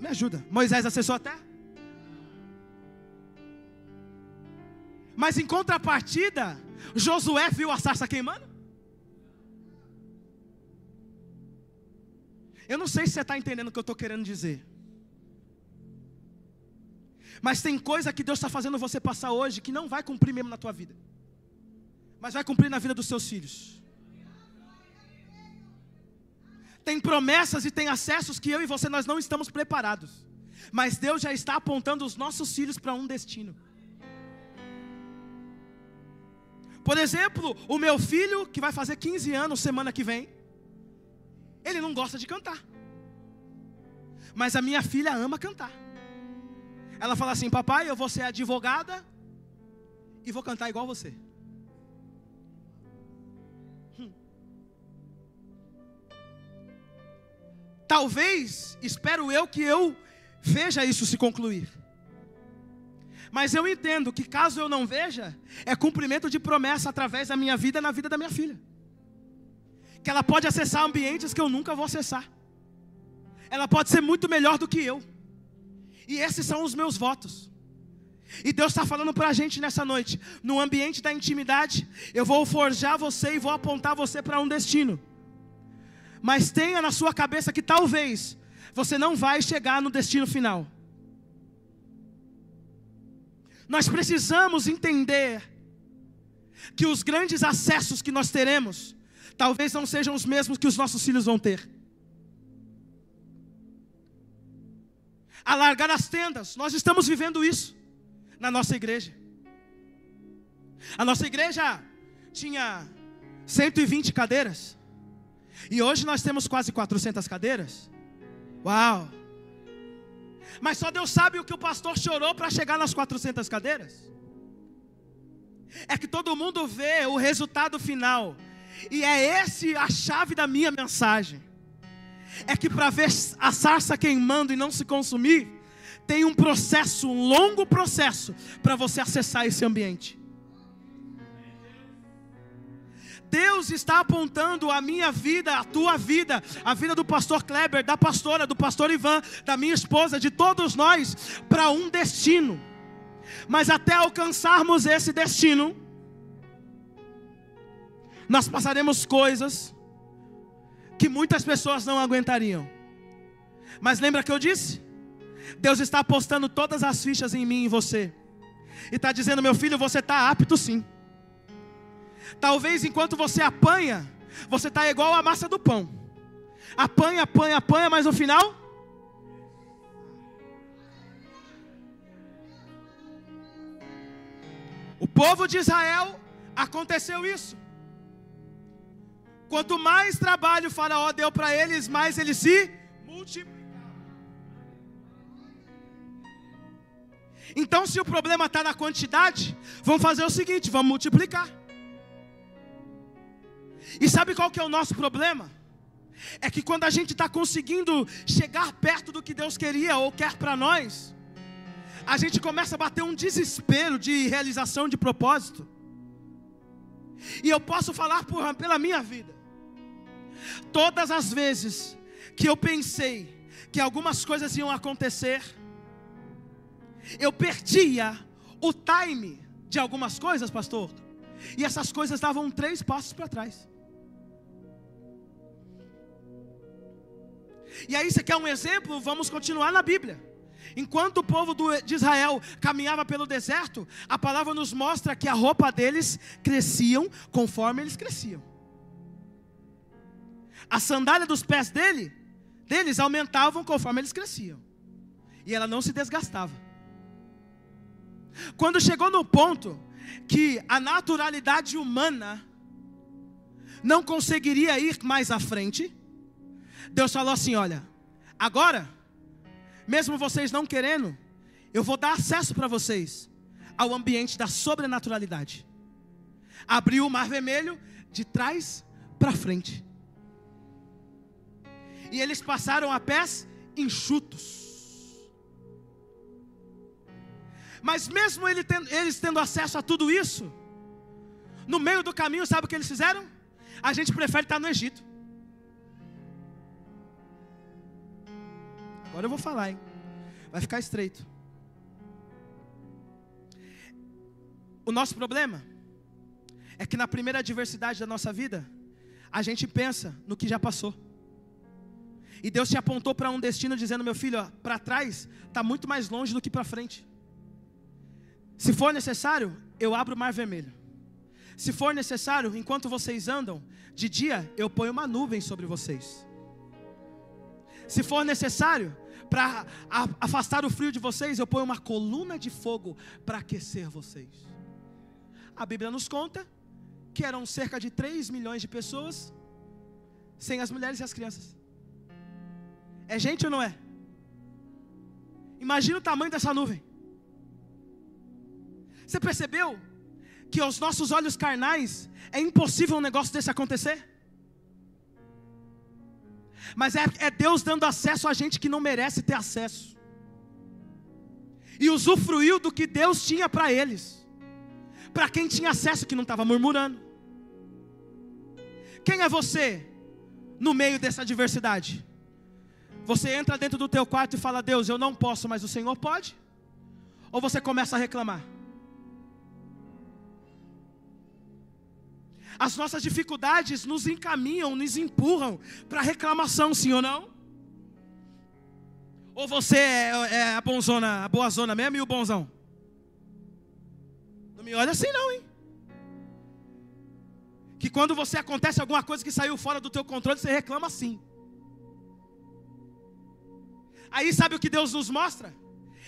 Me ajuda. Moisés acessou a terra? Mas em contrapartida, Josué viu a sarça queimando? Eu não sei se você está entendendo o que eu estou querendo dizer. Mas tem coisa que Deus está fazendo você passar hoje que não vai cumprir mesmo na tua vida, mas vai cumprir na vida dos seus filhos. Tem promessas e tem acessos que eu e você nós não estamos preparados, mas Deus já está apontando os nossos filhos para um destino. Por exemplo, o meu filho, que vai fazer 15 anos semana que vem, ele não gosta de cantar, mas a minha filha ama cantar. Ela fala assim: papai, eu vou ser advogada e vou cantar igual você. Talvez, espero eu, que eu veja isso se concluir. Mas eu entendo que caso eu não veja, é cumprimento de promessa através da minha vida, na vida da minha filha. Que ela pode acessar ambientes que eu nunca vou acessar. Ela pode ser muito melhor do que eu. E esses são os meus votos. E Deus está falando para a gente nessa noite: no ambiente da intimidade, eu vou forjar você e vou apontar você para um destino. Mas tenha na sua cabeça que talvez você não vai chegar no destino final. Nós precisamos entender que os grandes acessos que nós teremos, talvez não sejam os mesmos que os nossos filhos vão ter. Alargar as tendas, nós estamos vivendo isso na nossa igreja. A nossa igreja tinha 120 cadeiras, e hoje nós temos quase 400 cadeiras. Uau! Mas só Deus sabe o que o pastor chorou para chegar nas 400 cadeiras. É que todo mundo vê o resultado final, e é esse a chave da minha mensagem. É que para ver a sarça queimando e não se consumir, tem um processo, um longo processo, para você acessar esse ambiente. Deus está apontando a minha vida, a tua vida, a vida do pastor Kleber, da pastora, do pastor Ivan, da minha esposa, de todos nós, para um destino. Mas até alcançarmos esse destino, nós passaremos coisas que muitas pessoas não aguentariam. Mas lembra que eu disse? Deus está apostando todas as fichas em mim e em você, e está dizendo: meu filho, você está apto sim. Talvez enquanto você apanha, você está igual a massa do pão. Apanha, apanha, apanha, mas no final... O povo de Israel, aconteceu isso. Quanto mais trabalho o faraó deu para eles, mais eles se multiplicaram. Então, se o problema está na quantidade, vamos fazer o seguinte: vamos multiplicar. E sabe qual que é o nosso problema? É que quando a gente está conseguindo chegar perto do que Deus queria ou quer para nós, a gente começa a bater um desespero de realização de propósito. E eu posso falar pela minha vida. Todas as vezes que eu pensei que algumas coisas iam acontecer, eu perdia o time de algumas coisas, pastor. E essas coisas davam 3 passos para trás. E aí, você quer um exemplo? Vamos continuar na Bíblia. Enquanto o povo de Israel caminhava pelo deserto, a palavra nos mostra que a roupa deles cresciam conforme eles cresciam. A sandália dos pés deles aumentavam conforme eles cresciam. E ela não se desgastava. Quando chegou no ponto que a naturalidade humana não conseguiria ir mais à frente, Deus falou assim: olha, agora, mesmo vocês não querendo, eu vou dar acesso para vocês ao ambiente da sobrenaturalidade. Abriu o Mar Vermelho de trás para frente, e eles passaram a pés enxutos. Mas mesmo eles tendo acesso a tudo isso, no meio do caminho, sabe o que eles fizeram? A gente prefere estar no Egito. Agora eu vou falar, hein? Vai ficar estreito. O nosso problema é que na primeira adversidade da nossa vida, a gente pensa no que já passou. E Deus te apontou para um destino dizendo: meu filho, para trás está muito mais longe do que para frente. Se for necessário, eu abro o Mar Vermelho. Se for necessário, enquanto vocês andam, de dia eu ponho uma nuvem sobre vocês. Se for necessário, para afastar o frio de vocês, eu ponho uma coluna de fogo para aquecer vocês. A Bíblia nos conta que eram cerca de 3 milhões de pessoas, sem as mulheres e as crianças. É gente ou não é? Imagina o tamanho dessa nuvem. Você percebeu que aos nossos olhos carnais é impossível um negócio desse acontecer? Mas é Deus dando acesso a gente que não merece ter acesso, e usufruiu do que Deus tinha para eles, para quem tinha acesso, que não estava murmurando. Quem é você no meio dessa adversidade? Você entra dentro do teu quarto e fala: Deus, eu não posso, mas o Senhor pode? Ou você começa a reclamar? As nossas dificuldades nos encaminham, nos empurram para reclamação, sim ou não? Ou você é a bonzona, a boa zona mesmo e o bonzão? me olha assim não, hein? Que quando você acontece alguma coisa que saiu fora do teu controle, você reclama assim. Aí sabe o que Deus nos mostra?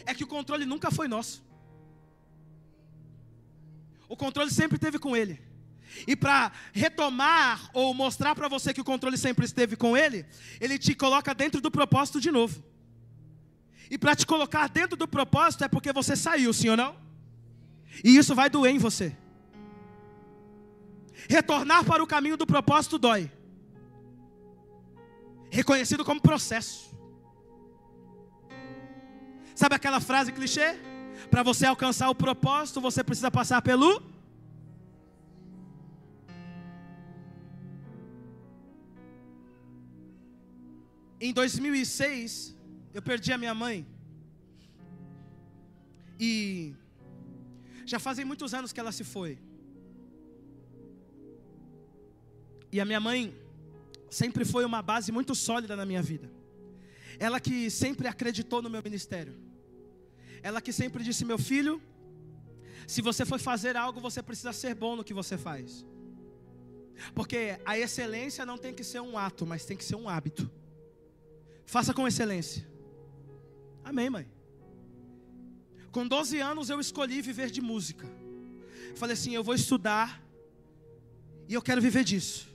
É que o controle nunca foi nosso. O controle sempre esteve com Ele. E para retomar ou mostrar para você que o controle sempre esteve com Ele, Ele te coloca dentro do propósito de novo. E para te colocar dentro do propósito é porque você saiu, sim ou não? E isso vai doer em você. Retornar para o caminho do propósito dói. Reconhecido como processo. Sabe aquela frase clichê? Para você alcançar o propósito, você precisa passar pelo... Em 2006, eu perdi a minha mãe. E já fazem muitos anos que ela se foi. E a minha mãe sempre foi uma base muito sólida na minha vida. Ela que sempre acreditou no meu ministério. Ela que sempre disse: meu filho, se você for fazer algo, você precisa ser bom no que você faz. Porque a excelência não tem que ser um ato, mas tem que ser um hábito. Faça com excelência. Amém, mãe. Com 12 anos eu escolhi viver de música. Falei assim: eu vou estudar e eu quero viver disso.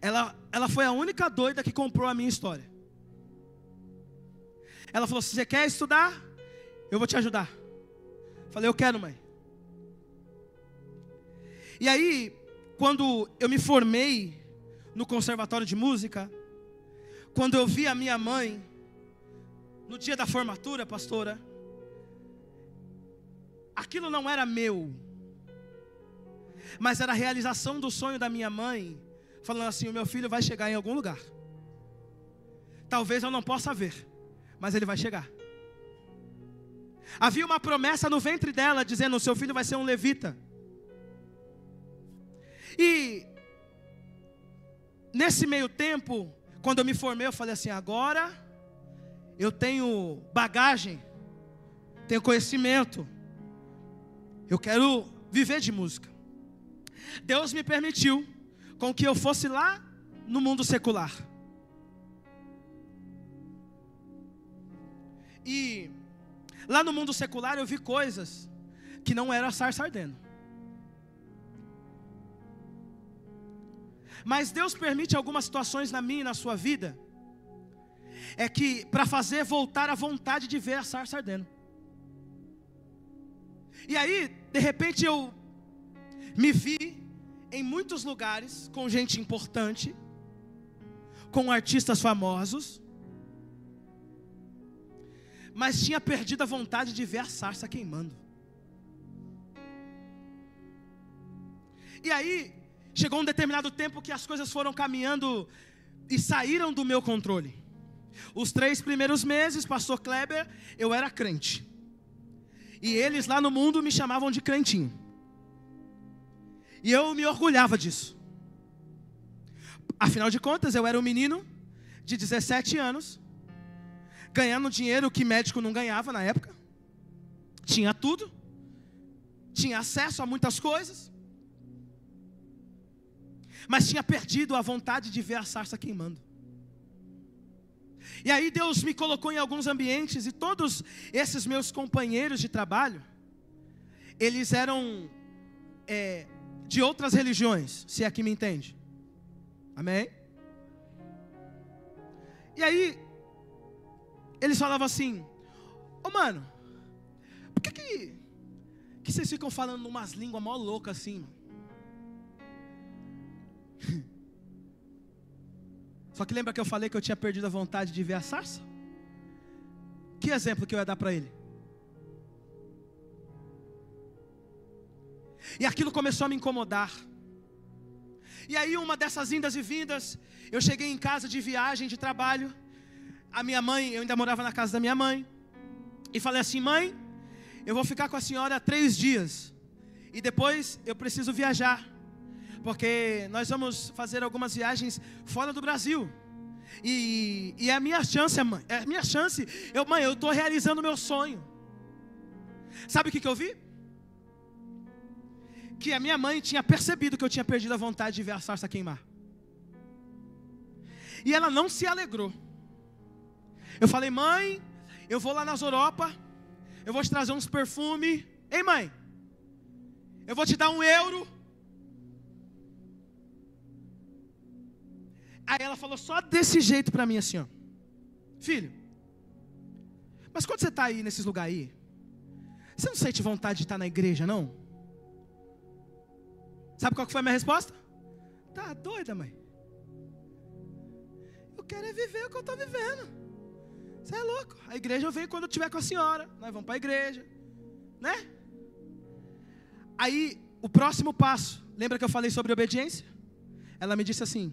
Ela foi a única doida que comprou a minha história. Ela falou: se você quer estudar, eu vou te ajudar. Falei: eu quero, mãe. E aí, quando eu me formei no conservatório de música, quando eu vi a minha mãe no dia da formatura, pastora, aquilo não era meu, mas era a realização do sonho da minha mãe, falando assim: o meu filho vai chegar em algum lugar. Talvez eu não possa ver, mas ele vai chegar. Havia uma promessa no ventre dela, dizendo: o seu filho vai ser um levita. E nesse meio tempo, quando eu me formei, eu falei assim: agora eu tenho bagagem, tenho conhecimento, eu quero viver de música. Deus me permitiu com que eu fosse lá no mundo secular. E lá no mundo secular eu vi coisas que não era sarça ardendo. Mas Deus permite algumas situações na minha e na sua vida, é que para fazer voltar a vontade de ver a sarça ardendo. E aí, de repente eu me vi em muitos lugares com gente importante, com artistas famosos, mas tinha perdido a vontade de ver a sarça queimando. E aí chegou um determinado tempo que as coisas foram caminhando e saíram do meu controle. Os 3 primeiros meses, pastor Kleber, eu era crente. E eles lá no mundo me chamavam de crentinho. E eu me orgulhava disso. Afinal de contas, eu era um menino de 17 anos, ganhando dinheiro que médico não ganhava na época. Tinha tudo. Tinha acesso a muitas coisas. Mas tinha perdido a vontade de ver a sarça queimando. E aí Deus me colocou em alguns ambientes, e todos esses meus companheiros de trabalho, eles eram de outras religiões, se é que me entende. Amém? E aí eles falavam assim: ô mano, por que vocês ficam falando umas línguas mó loucas assim, mano? Só que lembra que eu falei que eu tinha perdido a vontade de ver a sarça? Que exemplo que eu ia dar para ele? E aquilo começou a me incomodar. E aí uma dessas indas e vindas, eu cheguei em casa de viagem, de trabalho. A minha mãe, eu ainda morava na casa da minha mãe, e falei assim: mãe, eu vou ficar com a senhora 3 dias, e depois eu preciso viajar, porque nós vamos fazer algumas viagens fora do Brasil. E é a minha chance, mãe. É a minha chance. Mãe, eu estou realizando o meu sonho. Sabe o que eu vi? que a minha mãe tinha percebido que eu tinha perdido a vontade de ver a sarça queimar. E ela não se alegrou. Eu falei: mãe, eu vou lá nas Europa, eu vou te trazer uns perfumes. Ei, mãe, eu vou te dar €1. Aí ela falou só desse jeito pra mim assim, ó: filho, mas quando você está aí nesses lugares aí, você não sente vontade de estar na igreja, não? Sabe qual que foi a minha resposta? Tá doida, mãe? Eu quero é viver o que eu estou vivendo. Você é louco? A igreja eu venho quando eu estiver com a senhora. Nós vamos para a igreja, né? Aí, o próximo passo, lembra que eu falei sobre obediência? Ela me disse assim: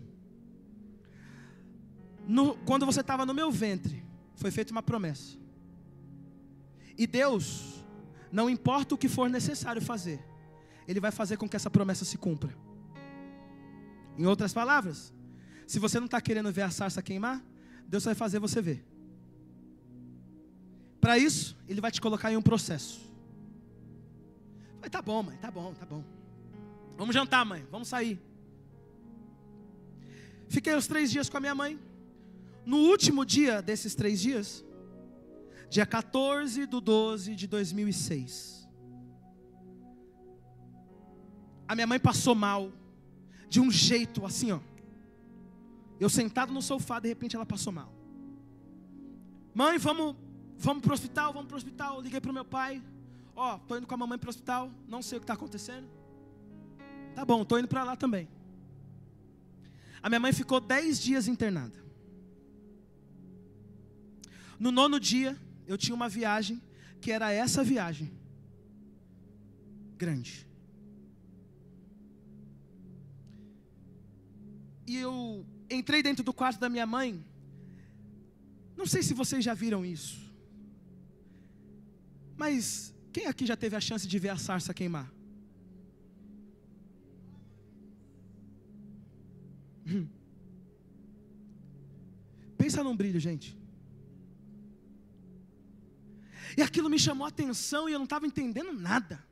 quando você estava no meu ventre, foi feita uma promessa. E Deus, não importa o que for necessário fazer, Ele vai fazer com que essa promessa se cumpra. Em outras palavras, se você não está querendo ver a sarça queimar, Deus vai fazer você ver. Para isso, Ele vai te colocar em um processo. Vai, tá bom, mãe, tá bom. Vamos jantar, mãe, vamos sair. Fiquei os 3 dias com a minha mãe. No último dia desses 3 dias, dia 14/12/2006, a minha mãe passou mal, de um jeito assim, ó. Eu sentado no sofá, de repente ela passou mal. Mãe, vamos pro hospital, Liguei pro meu pai: ó, tô indo com a mamãe pro hospital, não sei o que está acontecendo. Tá bom, tô indo para lá também. A minha mãe ficou 10 dias internada. No 9º dia, eu tinha uma viagem, que era essa viagem, grande. E eu entrei dentro do quarto da minha mãe. Não sei se vocês já viram isso, mas quem aqui já teve a chance de ver a sarça queimar? Pensa num brilho, gente. E aquilo me chamou a atenção e eu não estava entendendo nada.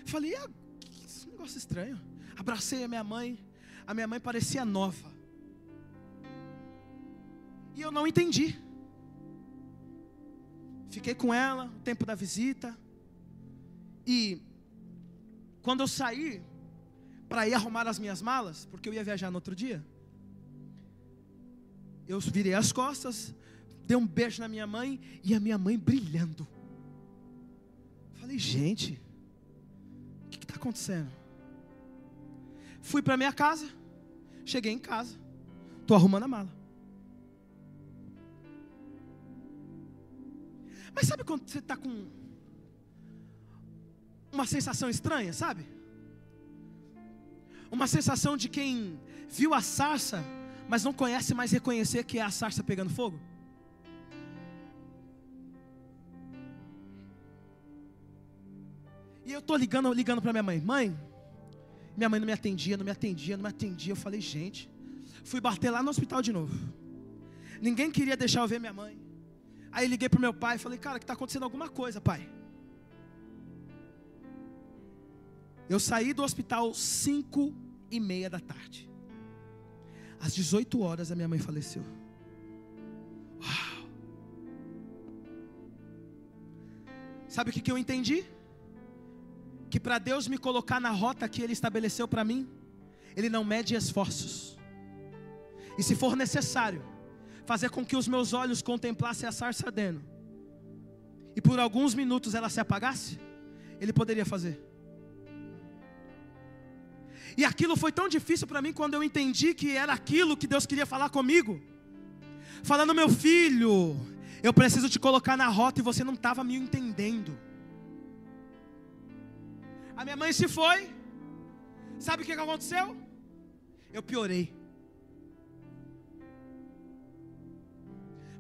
Falei: que negócio estranho. Abracei a minha mãe parecia nova. E eu não entendi. Fiquei com ela o tempo da visita. E quando eu saí para ir arrumar as minhas malas, porque eu ia viajar no outro dia, eu virei as costas, dei um beijo na minha mãe, e a minha mãe brilhando. Falei: gente, o que está acontecendo? Fui para minha casa, cheguei em casa, estou arrumando a mala. Mas sabe quando você está com uma sensação estranha, sabe? Uma sensação de quem viu a sarça, mas não conhece mais reconhecer que é a sarça pegando fogo? E eu estou ligando para minha mãe. Minha mãe não me atendia. Eu falei: gente, fui bater lá no hospital de novo. Ninguém queria deixar eu ver minha mãe. Aí liguei para o meu pai e falei: cara, que está acontecendo alguma coisa, pai. Eu saí do hospital 5:30 da tarde. Às 18 horas a minha mãe faleceu. Uau! Sabe o que eu entendi? Que para Deus me colocar na rota que Ele estabeleceu para mim, Ele não mede esforços. E se for necessário fazer com que os meus olhos contemplassem a sarça ardendo, e por alguns minutos ela se apagasse, Ele poderia fazer. E aquilo foi tão difícil para mim quando eu entendi que era aquilo que Deus queria falar comigo. Falando: meu filho, eu preciso te colocar na rota e você não estava me entendendo. A minha mãe se foi. Sabe o que aconteceu? Eu piorei.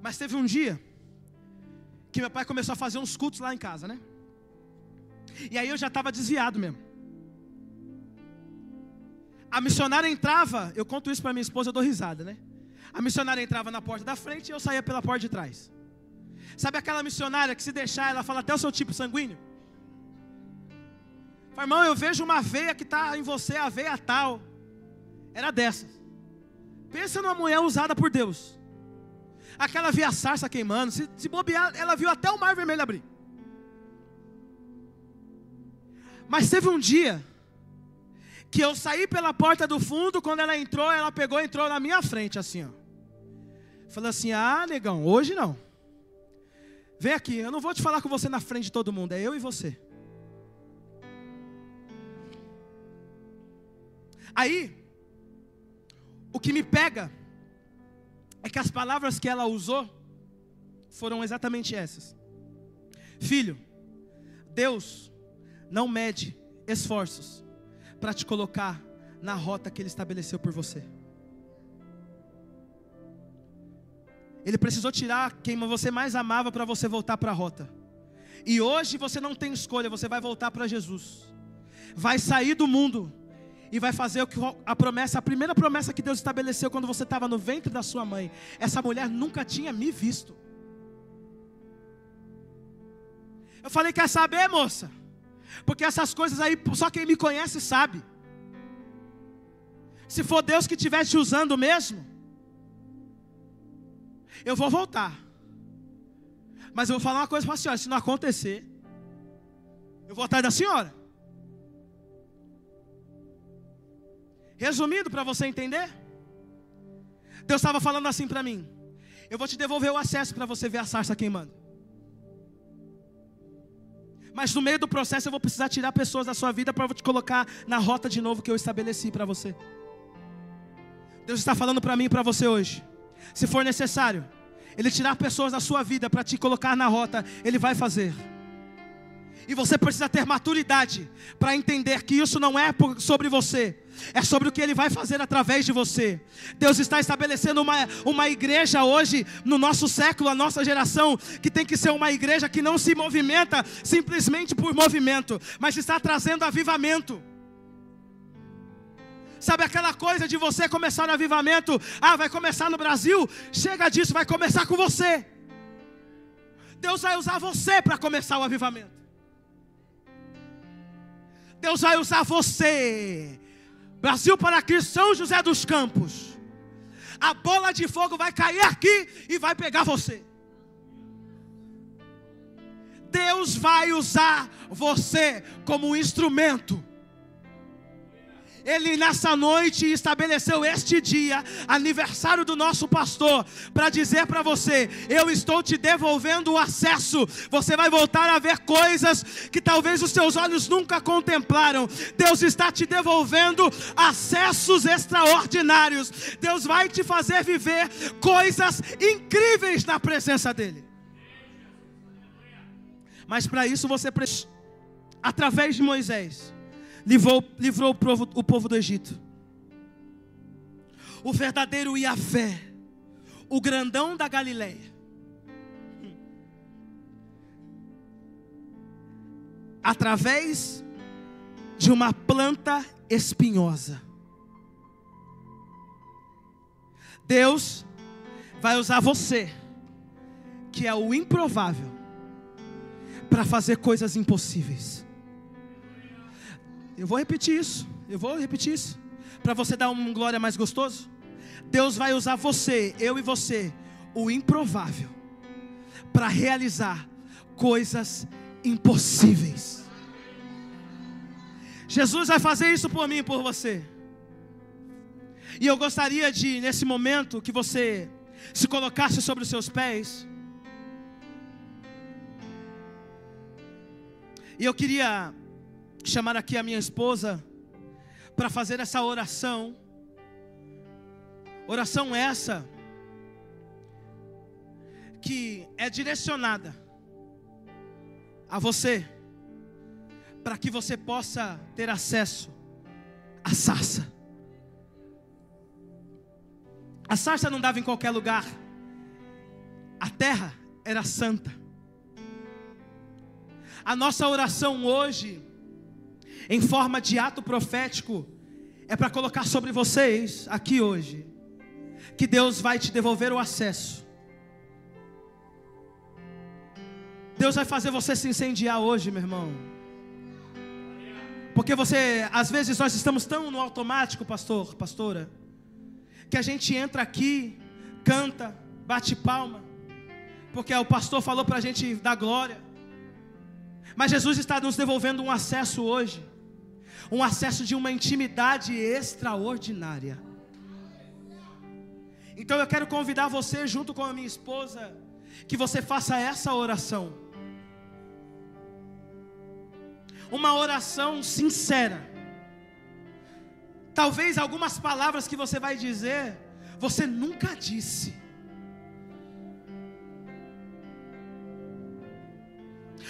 Mas teve um dia que meu pai começou a fazer uns cultos lá em casa, né? E aí eu já estava desviado mesmo. A missionária entrava, eu conto isso para minha esposa, eu dou risada, né? A missionária entrava na porta da frente e eu saía pela porta de trás. Sabe aquela missionária que se deixar, ela fala até o seu tipo sanguíneo? Irmão, eu vejo uma veia que está em você, a veia tal. Era dessas. Pensa numa mulher usada por Deus. Aquela via sarça queimando. Se bobear, ela viu até o mar vermelho abrir. Mas teve um dia que eu saí pela porta do fundo. Quando ela entrou, ela pegou e entrou na minha frente assim, ó. Falou assim: ah, negão, hoje não. Vem aqui, eu não vou te falar com você na frente de todo mundo. É eu e você. Aí, o que me pega é que as palavras que ela usou foram exatamente essas: filho, Deus não mede esforços para te colocar na rota que Ele estabeleceu por você. Ele precisou tirar quem você mais amava para você voltar para a rota. E hoje você não tem escolha, você vai voltar para Jesus. Vai sair do mundo e vai fazer o que a primeira promessa que Deus estabeleceu quando você estava no ventre da sua mãe. Essa mulher nunca tinha me visto. Eu falei: quer saber, moça? Porque essas coisas aí só quem me conhece sabe. Se for Deus que estiver te usando mesmo, eu vou voltar. Mas eu vou falar uma coisa para a senhora: se não acontecer, eu vou atrás da senhora. Resumindo, para você entender, Deus estava falando assim para mim: eu vou te devolver o acesso para você ver a sarça queimando. Mas no meio do processo eu vou precisar tirar pessoas da sua vida para te colocar na rota de novo que eu estabeleci para você. Deus está falando para mim e para você hoje: se for necessário Ele tirar pessoas da sua vida para te colocar na rota, Ele vai fazer. E você precisa ter maturidade para entender que isso não é sobre você, é sobre o que Ele vai fazer através de você. Deus está estabelecendo uma igreja hoje, no nosso século, a nossa geração, que tem que ser uma igreja que não se movimenta simplesmente por movimento, mas está trazendo avivamento. Sabe aquela coisa de você começar no avivamento? Ah, vai começar no Brasil? Chega disso, vai começar com você. Deus vai usar você para começar o avivamento. Deus vai usar você. Brasil para Cristo, São José dos Campos. A bola de fogo vai cair aqui e vai pegar você. Deus vai usar você como um instrumento. Ele nessa noite estabeleceu este dia, aniversário do nosso pastor, para dizer para você: eu estou te devolvendo o acesso. Você vai voltar a ver coisas que talvez os seus olhos nunca contemplaram. Deus está te devolvendo acessos extraordinários. Deus vai te fazer viver coisas incríveis na presença dEle. Mas para isso você precisa, através de Moisés, livrou o povo do Egito. O verdadeiro Yahvé, o grandão da Galileia, através de uma planta espinhosa. Deus vai usar você, que é o improvável, para fazer coisas impossíveis. Eu vou repetir isso, para você dar um glória mais gostoso. Deus vai usar você, eu e você, o improvável, para realizar coisas impossíveis. Jesus vai fazer isso por mim e por você. E eu gostaria de, nesse momento, que você se colocasse sobre os seus pés. E eu queria chamar aqui a minha esposa para fazer essa oração. Oração essa que é direcionada a você, para que você possa ter acesso à sarça. A sarça não dava em qualquer lugar. A terra era santa. A nossa oração hoje, em forma de ato profético, é para colocar sobre vocês, aqui hoje, que Deus vai te devolver o acesso. Deus vai fazer você se incendiar hoje, meu irmão. Porque às vezes nós estamos tão no automático, pastor, pastora, que a gente entra aqui, canta, bate palma, porque o pastor falou para a gente dar glória. Mas Jesus está nos devolvendo um acesso hoje, um acesso de uma intimidade extraordinária. Então eu quero convidar você, junto com a minha esposa, que você faça essa oração. Uma oração sincera. Talvez algumas palavras que você vai dizer, você nunca disse.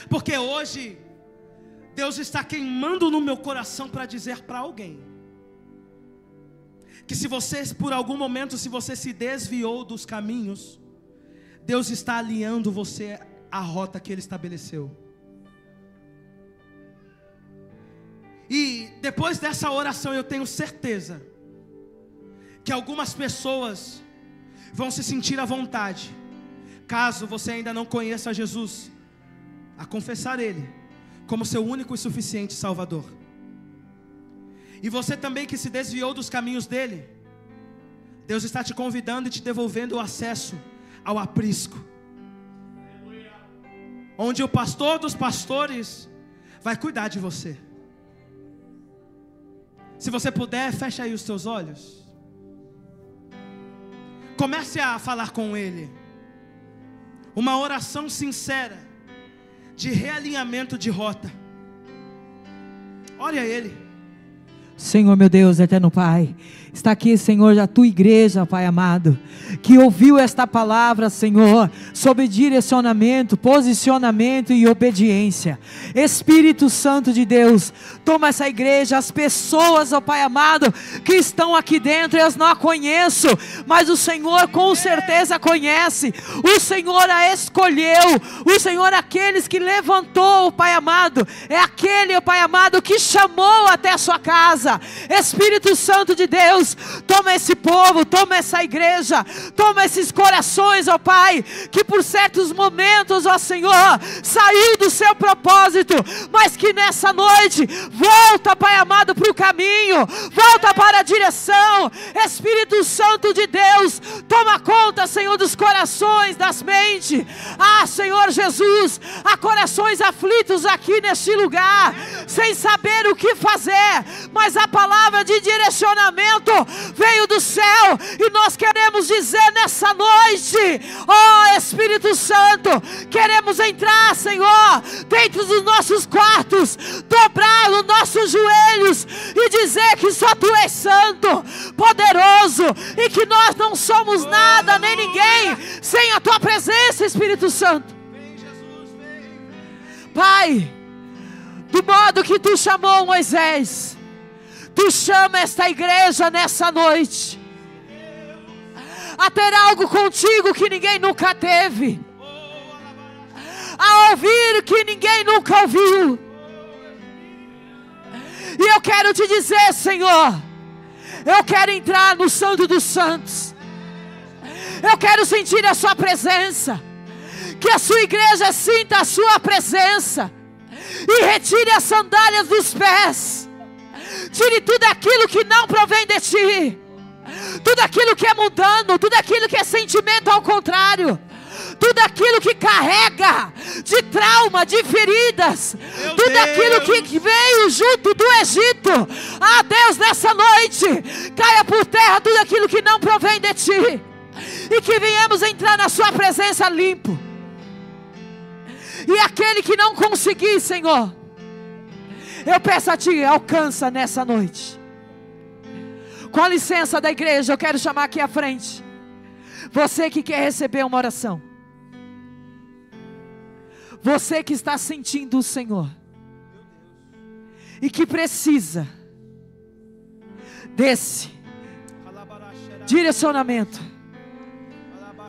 Porque hoje, Deus está queimando no meu coração para dizer para alguém, que se você, por algum momento, se você se desviou dos caminhos, Deus está alinhando você à rota que Ele estabeleceu. E depois dessa oração eu tenho certeza que algumas pessoas vão se sentir à vontade, caso você ainda não conheça Jesus, a confessar Ele como seu único e suficiente Salvador. E você também que se desviou dos caminhos dele, Deus está te convidando e te devolvendo o acesso ao aprisco, onde o pastor dos pastores vai cuidar de você. Se você puder, feche aí os seus olhos. Comece a falar com Ele. Uma oração sincera de realinhamento de rota. Ore a Ele.
Senhor meu Deus, eterno Pai, está aqui, Senhor, a tua igreja, Pai amado, que ouviu esta palavra, Senhor, sobre direcionamento, posicionamento e obediência. Espírito Santo de Deus, toma essa igreja, as pessoas, ó Pai amado, que estão aqui dentro, eu não a conheço, mas o Senhor com certeza conhece, o Senhor a escolheu, o Senhor aqueles que levantou, Pai amado, é aquele, ó Pai amado, que chamou até a sua casa. Espírito Santo de Deus, toma esse povo, toma essa igreja, toma esses corações, ó Pai, que por certos momentos, ó Senhor, saiu do seu propósito, mas que nessa noite, volta, Pai amado, para o caminho, volta para a direção. Espírito Santo de Deus, toma conta, Senhor, dos corações, das mentes. Senhor Jesus, há corações aflitos aqui neste lugar, sem saber o que fazer, mas a palavra de direcionamento veio do céu, e nós queremos dizer nessa noite, ó Espírito Santo, queremos entrar, Senhor, dentro dos nossos quartos, dobrar os nossos joelhos e dizer que só Tu és santo, poderoso, e que nós não somos nada nem ninguém sem a Tua presença, Espírito Santo. Pai, do modo que Tu chamou Moisés, Tu chama esta igreja nessa noite a ter algo contigo que ninguém nunca teve, a ouvir que ninguém nunca ouviu. E eu quero te dizer, Senhor, eu quero entrar no Santo dos Santos, eu quero sentir a Sua presença, que a Sua igreja sinta a Sua presença, e retire as sandálias dos pés. Tire tudo aquilo que não provém de Ti, tudo aquilo que é mundano, tudo aquilo que é sentimento ao contrário, tudo aquilo que carrega de trauma, de feridas, tudo aquilo que veio junto do Egito. Deus, nessa noite, caia por terra tudo aquilo que não provém de Ti, e que venhamos entrar na Sua presença limpo. E aquele que não conseguir, Senhor, eu peço a Ti, alcança nessa noite. Com a licença da igreja, eu quero chamar aqui à frente você que quer receber uma oração, você que está sentindo o Senhor e que precisa desse direcionamento,